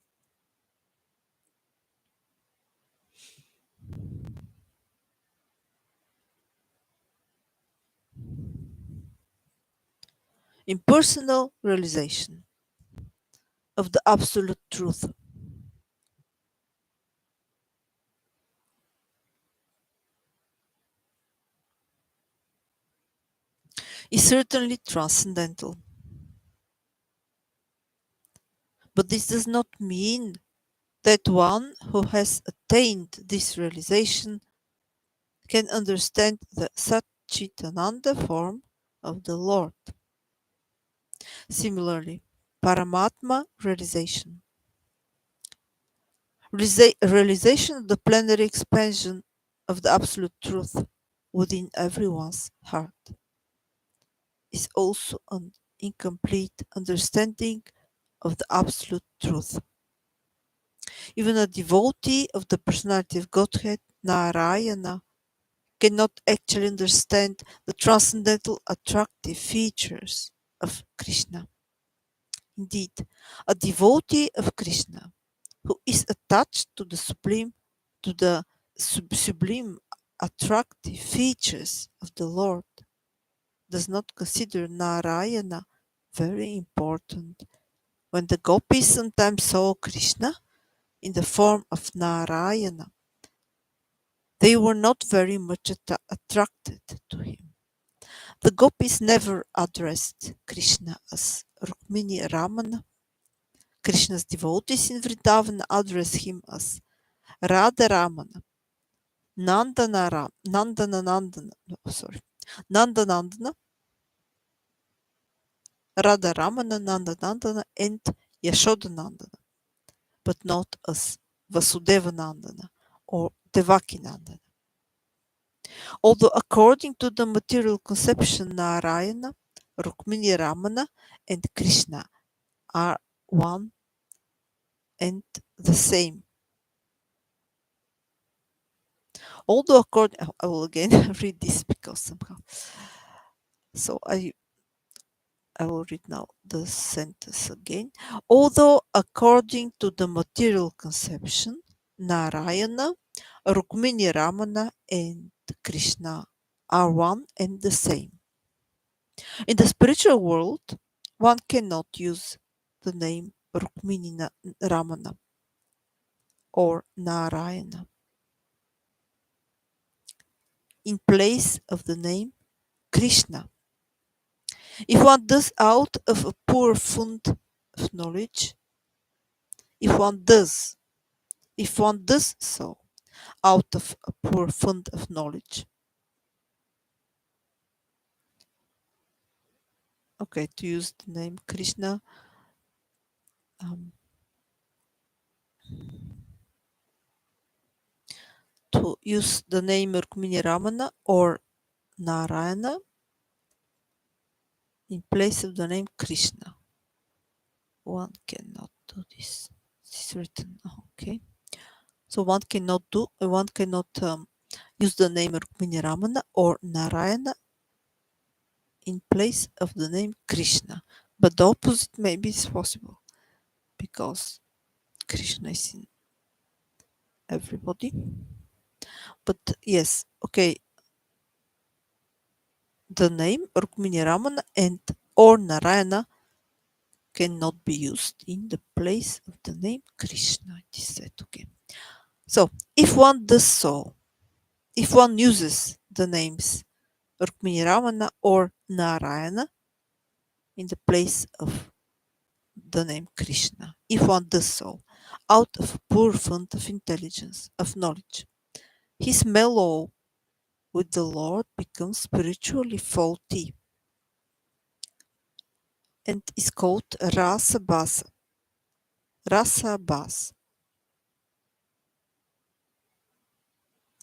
B: Impersonal realization of the Absolute Truth is certainly transcendental. But this does not mean that one who has attained this realization can understand the Satchitananda form of the Lord. Similarly, Paramatma realization. Realization of the plenary expansion of the Absolute Truth within everyone's heart is also an incomplete understanding of the Absolute Truth. Even a devotee of the Personality of Godhead, Narayana, cannot actually understand the transcendental attractive features of Krishna. Indeed, a devotee of Krishna who is attached to the sublime attractive features of the Lord does not consider Narayana very important. When the gopis sometimes saw Krishna in the form of Narayana, they were not very much attracted to him. The gopis never addressed Krishna as Rukmini Ramana. Krishna's devotees in Vrindavan address him as Radha Ramana, Nandana, Nandanandana, Radha Ramana, Nandanandana, and Yashodanandana, but not as Vasudevanandana or Devakinandana. Although according to the material conception, Narayana, Rukmini Ramana, and Krishna are one and the same. Although according, I will again read this because somehow. So I will read now the sentence again. Although according to the material conception, Narayana, Rukmini Ramana, and Krishna are one and the same. In the spiritual world, one cannot use the name Rukmini Ramana or Narayana in place of the name Krishna. If one does out of a poor fund of knowledge, if one does so out of a poor fund of knowledge, okay, to use the name Krishna, to use the name Rukmini Ramana or Narayana in place of the name Krishna. One cannot do this. This is written, okay. So one cannot use the name Rukmini Ramana or Narayana in place of the name Krishna. But the opposite maybe is possible because Krishna is in everybody. But yes, okay. The name Rukmini Ramana and or Narayana cannot be used in the place of the name Krishna. It is said, okay. So if one does so, if one uses the names Rukmini Ramana or Narayana in the place of the name Krishna, if one does so out of a poor fund of intelligence, of knowledge, his mellow with the Lord becomes spiritually faulty and is called rasa basa. Rasa bas.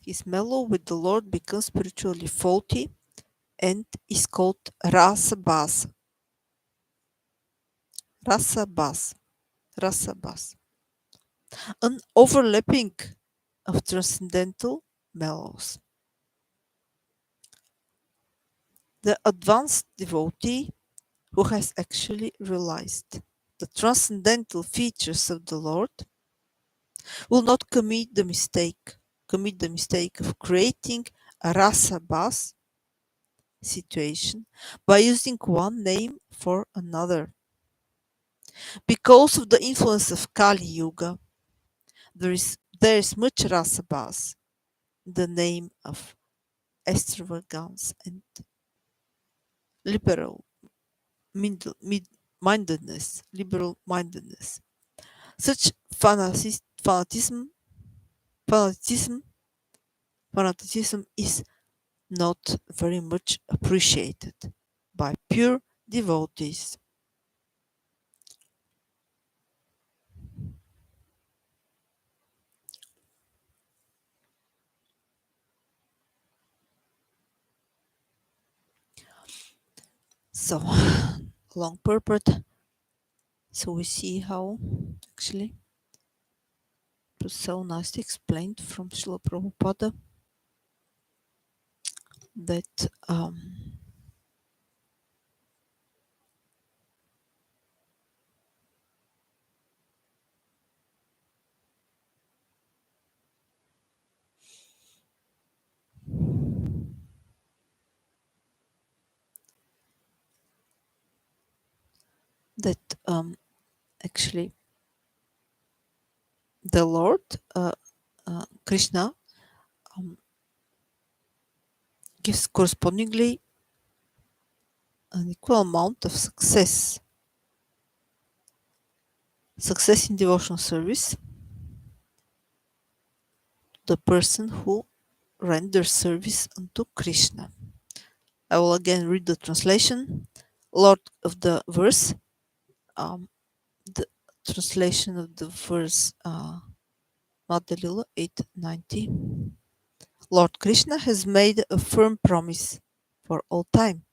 B: His mellow with the Lord becomes spiritually faulty and is called rasa basa. Rasa bas. Rasa bas. An overlapping of transcendental mellows. The advanced devotee who has actually realized the transcendental features of the Lord will not commit the mistake of creating a rasa bas situation by using one name for another. Because of the influence of Kali Yuga, there is much rasa bas, the name of extravagance and liberal mindedness, liberal mindedness. Such fanatism fanaticism is not very much appreciated by pure devotees. So, long purport. So we see how actually it was so nicely explained from Srila Prabhupada that that actually the Lord Krishna gives correspondingly an equal amount of success in devotional service, the person who renders service unto Krishna. I will again read the translation. Lord of the verse, the translation of the verse, Madhya 890. Lord Krishna has made a firm promise for all time.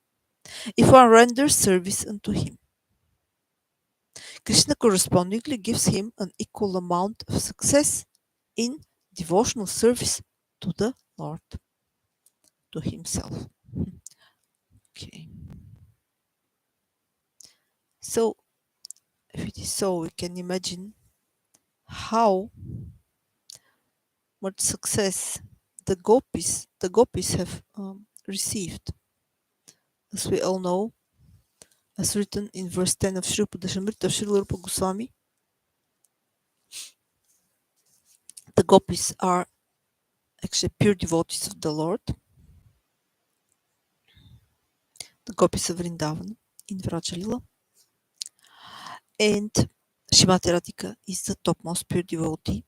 B: If one renders service unto him, Krishna correspondingly gives him an equal amount of success in devotional service to the Lord, to himself. Okay. So, if it is so, we can imagine how much success the gopis have received. As we all know, as written in verse 10 of Śrīla of Śrīla Rupa Goswami, the gopis are actually pure devotees of the Lord, the gopis of Vrindavan in Vrajalila, and Śrīmati Radhika is the topmost pure devotee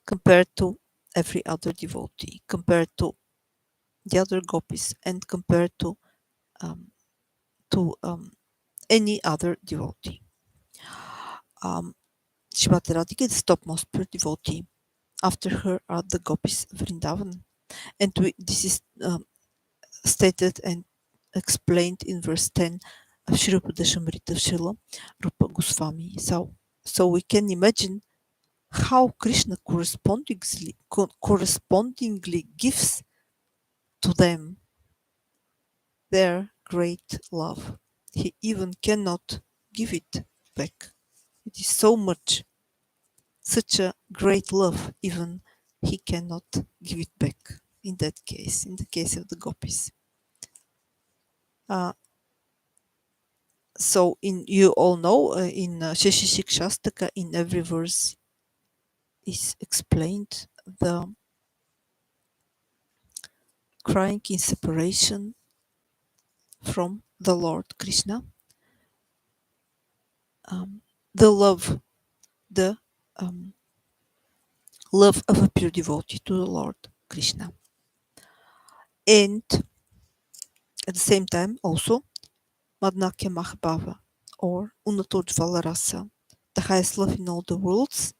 B: compared to every other devotee, compared to the other gopis, and compared to any other devotee. Śrīmati Radhika is the topmost pure devotee. After her are the gopis of Vrindavan, and this is stated and explained in verse 10 of Śrīla Prabhupāda of Śrīla Rupa Goswami. So we can imagine how Krishna correspondingly gives to them their great love. He even cannot give it back. It is so much, such a great love, even he cannot give it back in that case, in the case of the gopis. So you all know in Shashi Shikshastaka, in every verse is explained the crying in separation from the Lord Krishna, the love, the love of a pure devotee to the Lord Krishna. And at the same time also Madnakya Mahabhava or Unatojvala Rasa, the highest love in all the worlds.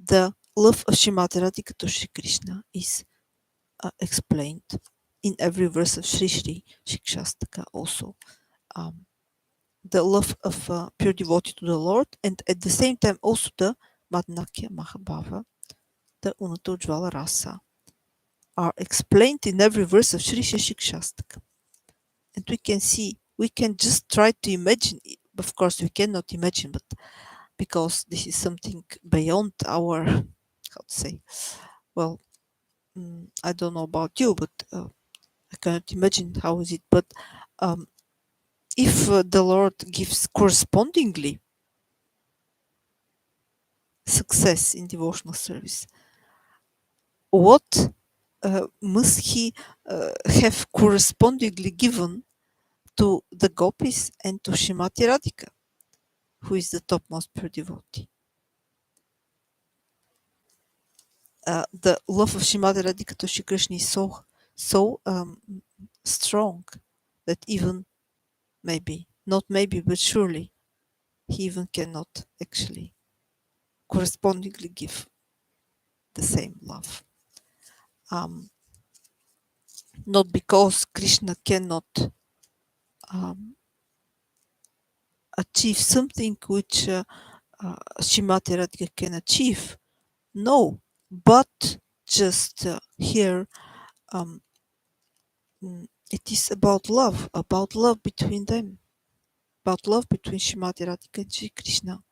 B: The love of Srimati Radhika to Shri Krishna is explained in every verse of Shri Shri Shikshastaka also. The love of pure devotee to the Lord, and at the same time also the Madnakya Mahabhava, the Unatojvala Rasa, are explained in every verse of Shri Shri Shikshastaka. And we can see, we can just try to imagine, of course we cannot imagine, but because this is something beyond our, how to say, well, I don't know about you, but I cannot imagine how is it, but if the Lord gives correspondingly success in devotional service, what must he have correspondingly given to the gopis and to Srimati Radhika, who is the topmost pure devotee? The love of Srimati Radhika to Shri Krishna is so strong that even maybe, not maybe, but surely he even cannot actually correspondingly give the same love. Not because Krishna cannot achieve something which Srimati Radhika can achieve. No, but just here it is about love between them, about love between Srimati Radhika and Shri Krishna.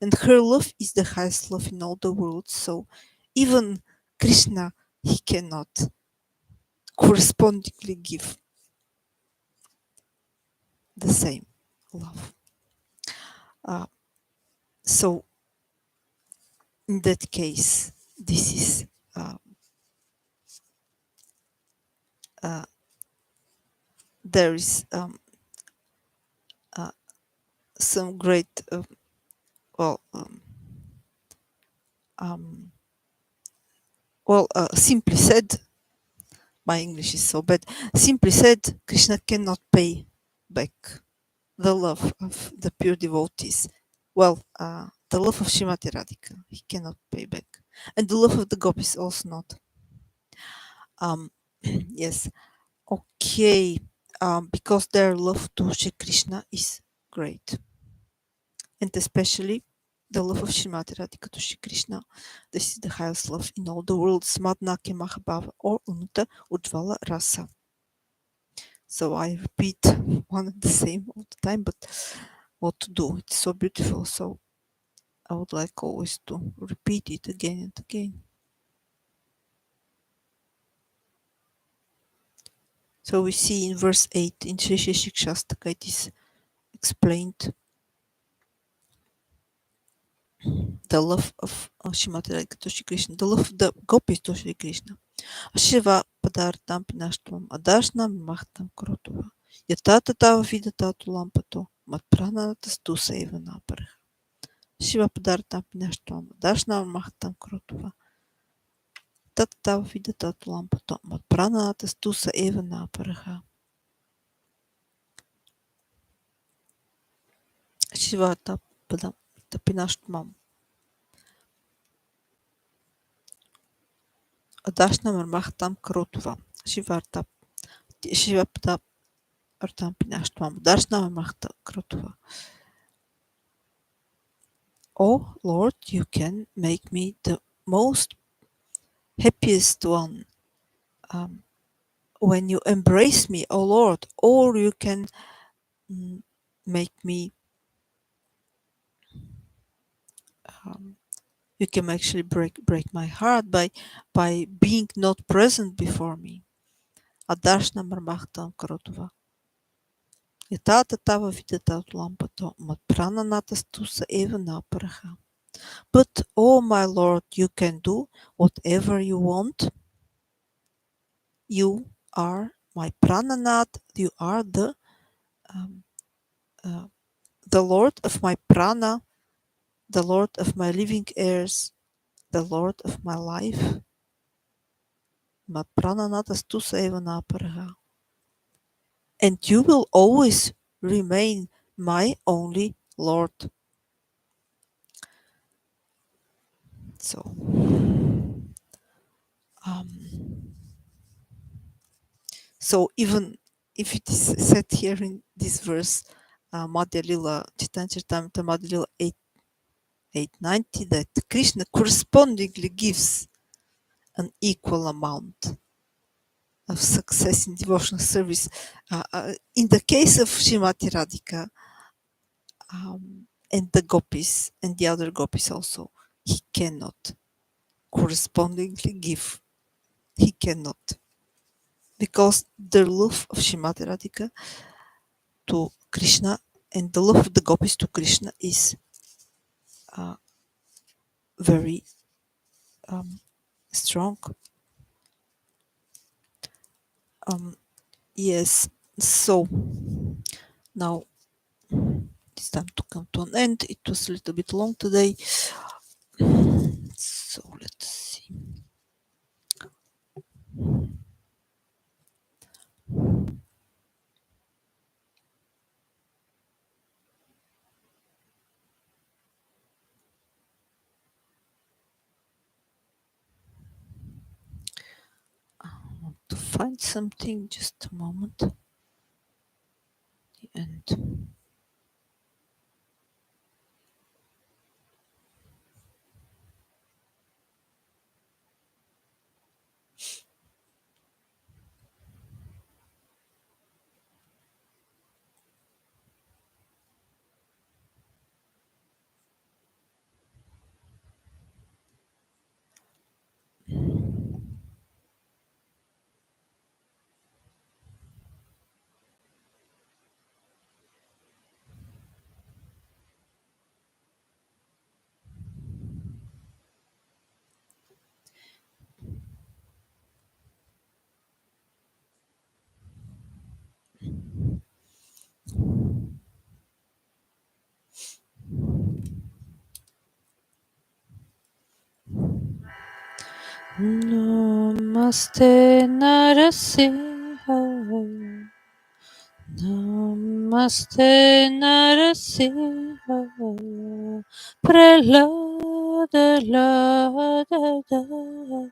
B: And her love is the highest love in all the world. So even Krishna, he cannot correspondingly give the same love. So in that case, this is there is some great simply said, my English is so bad. Simply said, Krishna cannot pay back the love of the pure devotees. Well, the love of Srimati Radhika, he cannot pay back. And the love of the gopis also not. Yes. Okay. Because their love to Shri Krishna is great. And especially the love of Srimati Radhika to Shri Krishna. This is the highest love in all the world. Smadnake Mahabhava or Unuta Ujvala Rasa. So I repeat one and the same all the time, but what to do? It's so beautiful. So I would like always to repeat it again and again. So we see in verse 8 in Shri Shri Shikshastaka it is explained the love of Srimati Radhika to Shri Krishna, the love of the gopis to Shri Krishna. Shiva padartam pinashtvam adashnam mahtam krotova. Yatata tava vidatato lampato matprananatas tu sevana parha. Shiva padartam pinashtvam adashnam mahtam krotova. Tata tava vidatato lampato matprananatas tu sevana parha. Shiva tapinashtvam adashnam mahtam krotova. Shiva Artam Pinashtvam Darsana Mahta Krotva. Oh Lord, you can make me the most happiest one when you embrace me, oh Lord, or you can make me you can actually break my heart by being not present before me. Adarshna Marmachtam Krotva. Yatata tava vidatat lampato mat prananatas tusa eva naparaha. But, oh my Lord, you can do whatever you want. You are my prananath. You are the Lord of my prana, the Lord of my living heirs, the Lord of my life. Prananatastu sevanaparaha. And you will always remain my only Lord. So, even if it is said here in this verse, Madhya Lila, Chaitanya Charitamrita Madhya Lila 890, that Krishna correspondingly gives an equal amount of success in devotional service. In the case of Srimati Radhika and the gopis and the other gopis also, he cannot correspondingly give. He cannot. Because the love of Srimati Radhika to Krishna and the love of the gopis to Krishna is very strong. Yes, so now it's time to come to an end. It was a little bit long today. So let's see. I want to find something, just a moment. The end. Namaste Narasimha. Namaste Narasimha. Prahlada Lada Daya.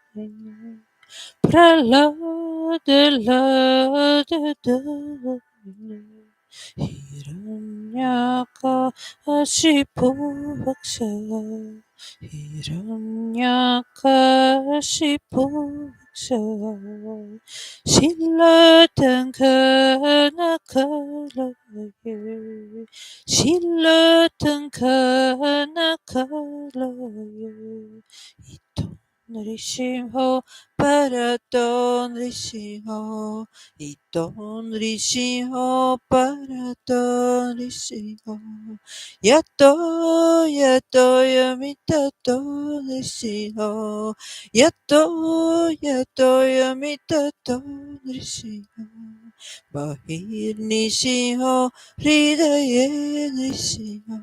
B: Prahlada Lada Daya. Hiranyakashipu Vaksha. Hiranyakashipu Vaksha. Shilatankana Kalaye. Shilatankana Kalaye. Ito Nrishimho Paraton Rishiho. Iton Rishiho Paraton Rishiho. Yato Yato Yamitato Rishiho. Yato Yato Yamitato Rishiho. Bahir Nishiho Hridaye Nishiho.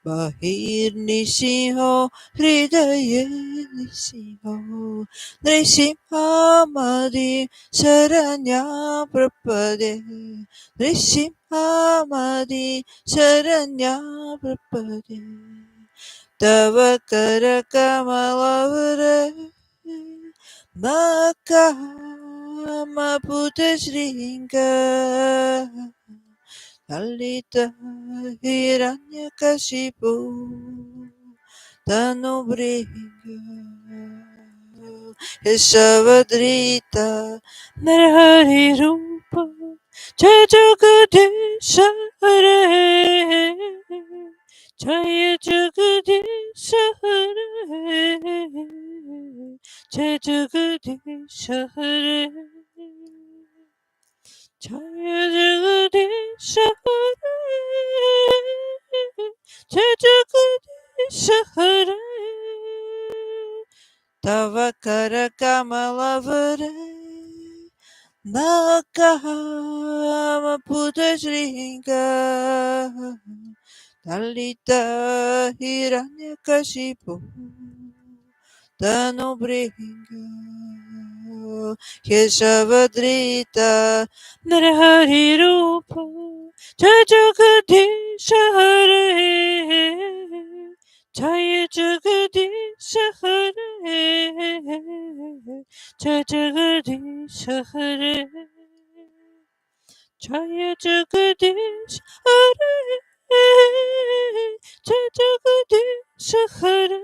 B: Bahir Nishiho Hridaye Nishiho. Nrsimhamadi Sharanya Prapade. Nrsimhamadi Sharanya Prapade. Tava Karakamalabhare Nakama Puta Shringa Lalita Hiranyakashipu Tanubringa Yashavadrita Narhari Rupa Jai Jagadisha Hare Jai Jagadisha Hare Jai Jagadisha Hare Jai Jagadisha Hare Jai Jagadisha Hare Tava Karakamalabhare Nakama Puta Shringa Lalita Hiranyakashipu
A: Tanu bringa Keshavadrita Narahari Rupa Jai Jagadish Hare Jai Jagadish Hare Jai Jagadish Hare Jai Jagadish Hare Jai Jagadish Hare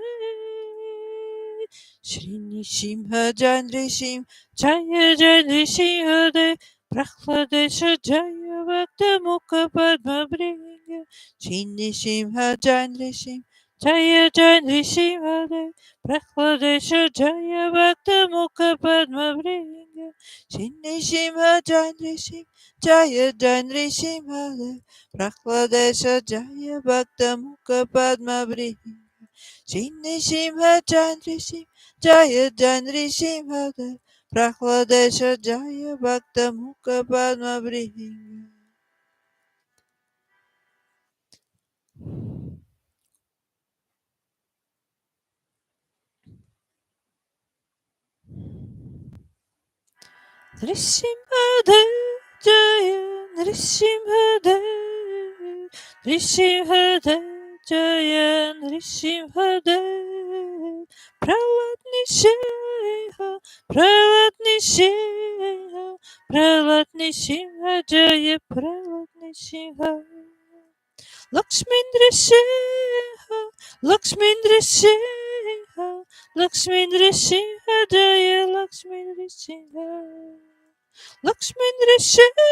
A: Shri Nishimha Jai Nrishim Jaya Jai Nrishimha Prahlades Jaya Bhakta Mukha Padma Bringa Shri Nishimha Jai Nrishim Jaya Jai Nrishimha Prahlades Jaya Bhakta Mukha Padma Bringa Shri Nishimha Jai Nrishim Jaya Jai Nrishimha Prahlades Jaya Bhakta Mukha Padma Bringa Shri Nishimha Jai Nrishim Jaya Jai Nrishimha Prahlades Jaya Bhakta Mukha Padma Bringa Nrishimhadev Jaya Nrishimhadev Nrishimhadev Jaya Nrishimhadev Prahlad Nishinha Prahlad Nishinha Prahlad Nishinha Jaya Prahlad Nishinha Lakshmi Nrsimha Lakshmi Nrsimha Lakshmi Nrsimha Jaya Lakshmi Nrsimha Lakshmi Nrsimha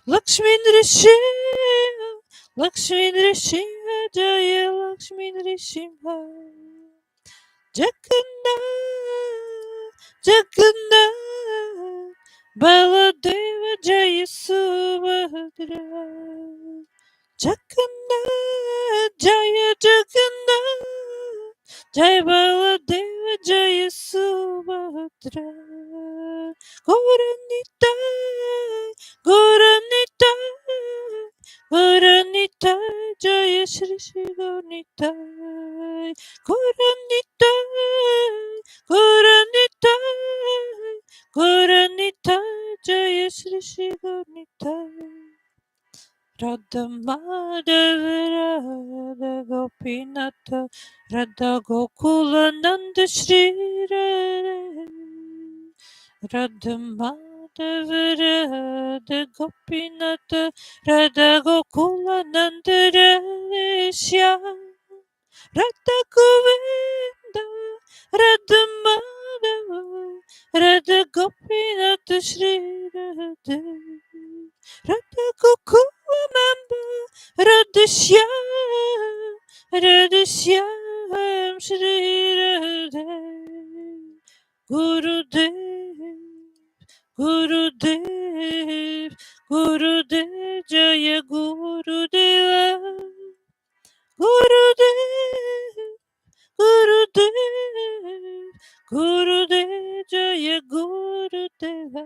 A: Lakshmi Nrsimha Lakshmi Nrsimha Jaya Lakshmi Nrsimha Jagannath Jagannath Baladeva Jaya Subhadra Jagannath Jaya Jagannath Jai Baladeva Jaya Subhadra Gauranitai Gauranitai Gauranitai Jaya Shri Shri Gauranitai Gauranitai Gauranitai Gauranitai Jaya Shri Shri Gauranitai Radha Madhava Radha Gopinatha Radha Gokula Nanda Shri Radha Madhava Radha Gopinatha Radha Gokula Nanda Shyam Radha Govinda Radha Madhava Radha Gopinatha Shri Radha Radha Gokula Nanda Radha Shyam Shri Radha Gurudev Gurudev Gurudev Jaya Gurudeva Gurudev Gurudev Gurudev Jaya Gurudeva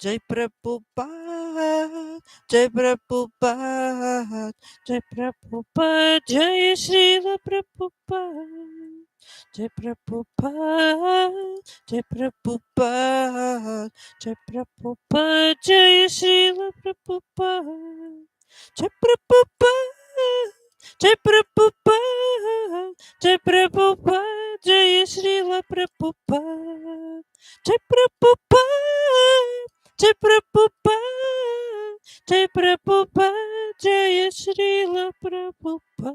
A: Jai Prabhupada Jai Prabhupada Jai Prabhupada Jai Śrīla Prabhupada Jai Prabhupada Jai Prabhupada Jai Prabhupada Jai Śrīla Prabhupada Jai Prabhupada Jai Prabhupada Jai Prabhupada Jai Śrīla Prabhupada Jai Prabhupada Jai Prabhupada Jai Prabhupada Jai Śrīla Prabhupada.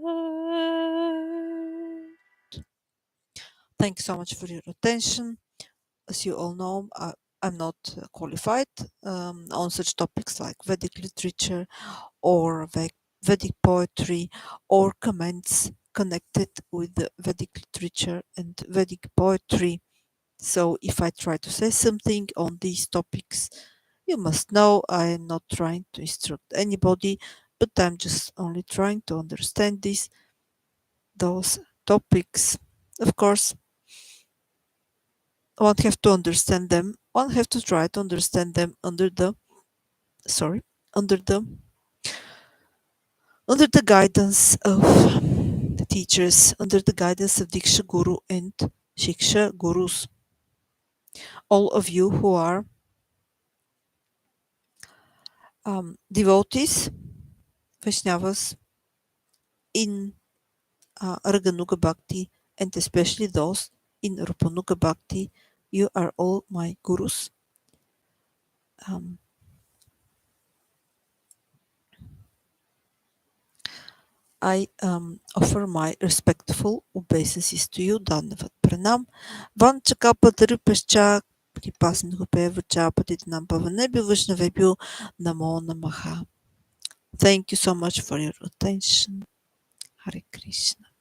A: Thank you so much for your attention. As you all know, I'm not qualified on such topics like Vedic literature or Vedic poetry or comments connected with the Vedic literature and Vedic poetry. So if I try to say something on these topics, you must know I am not trying to instruct anybody, but I'm just only trying to understand those topics. Of course, one have to understand them. One have to try to understand them under the guidance of
B: teachers under the guidance of Diksha Guru and Shiksha Gurus. All of you who are devotees, Vaishnavas in Raganuga Bhakti, and especially those in Rupanuga Bhakti, you are all my gurus. I offer my respectful obeisances to you, Dandavat Pranam. Vanchakapatarupascha Kripasinhupevacha Patitanam Pavanebhyo Vaishnavebhyo Namo Namaha. Thank you so much for your attention. Hare Krishna.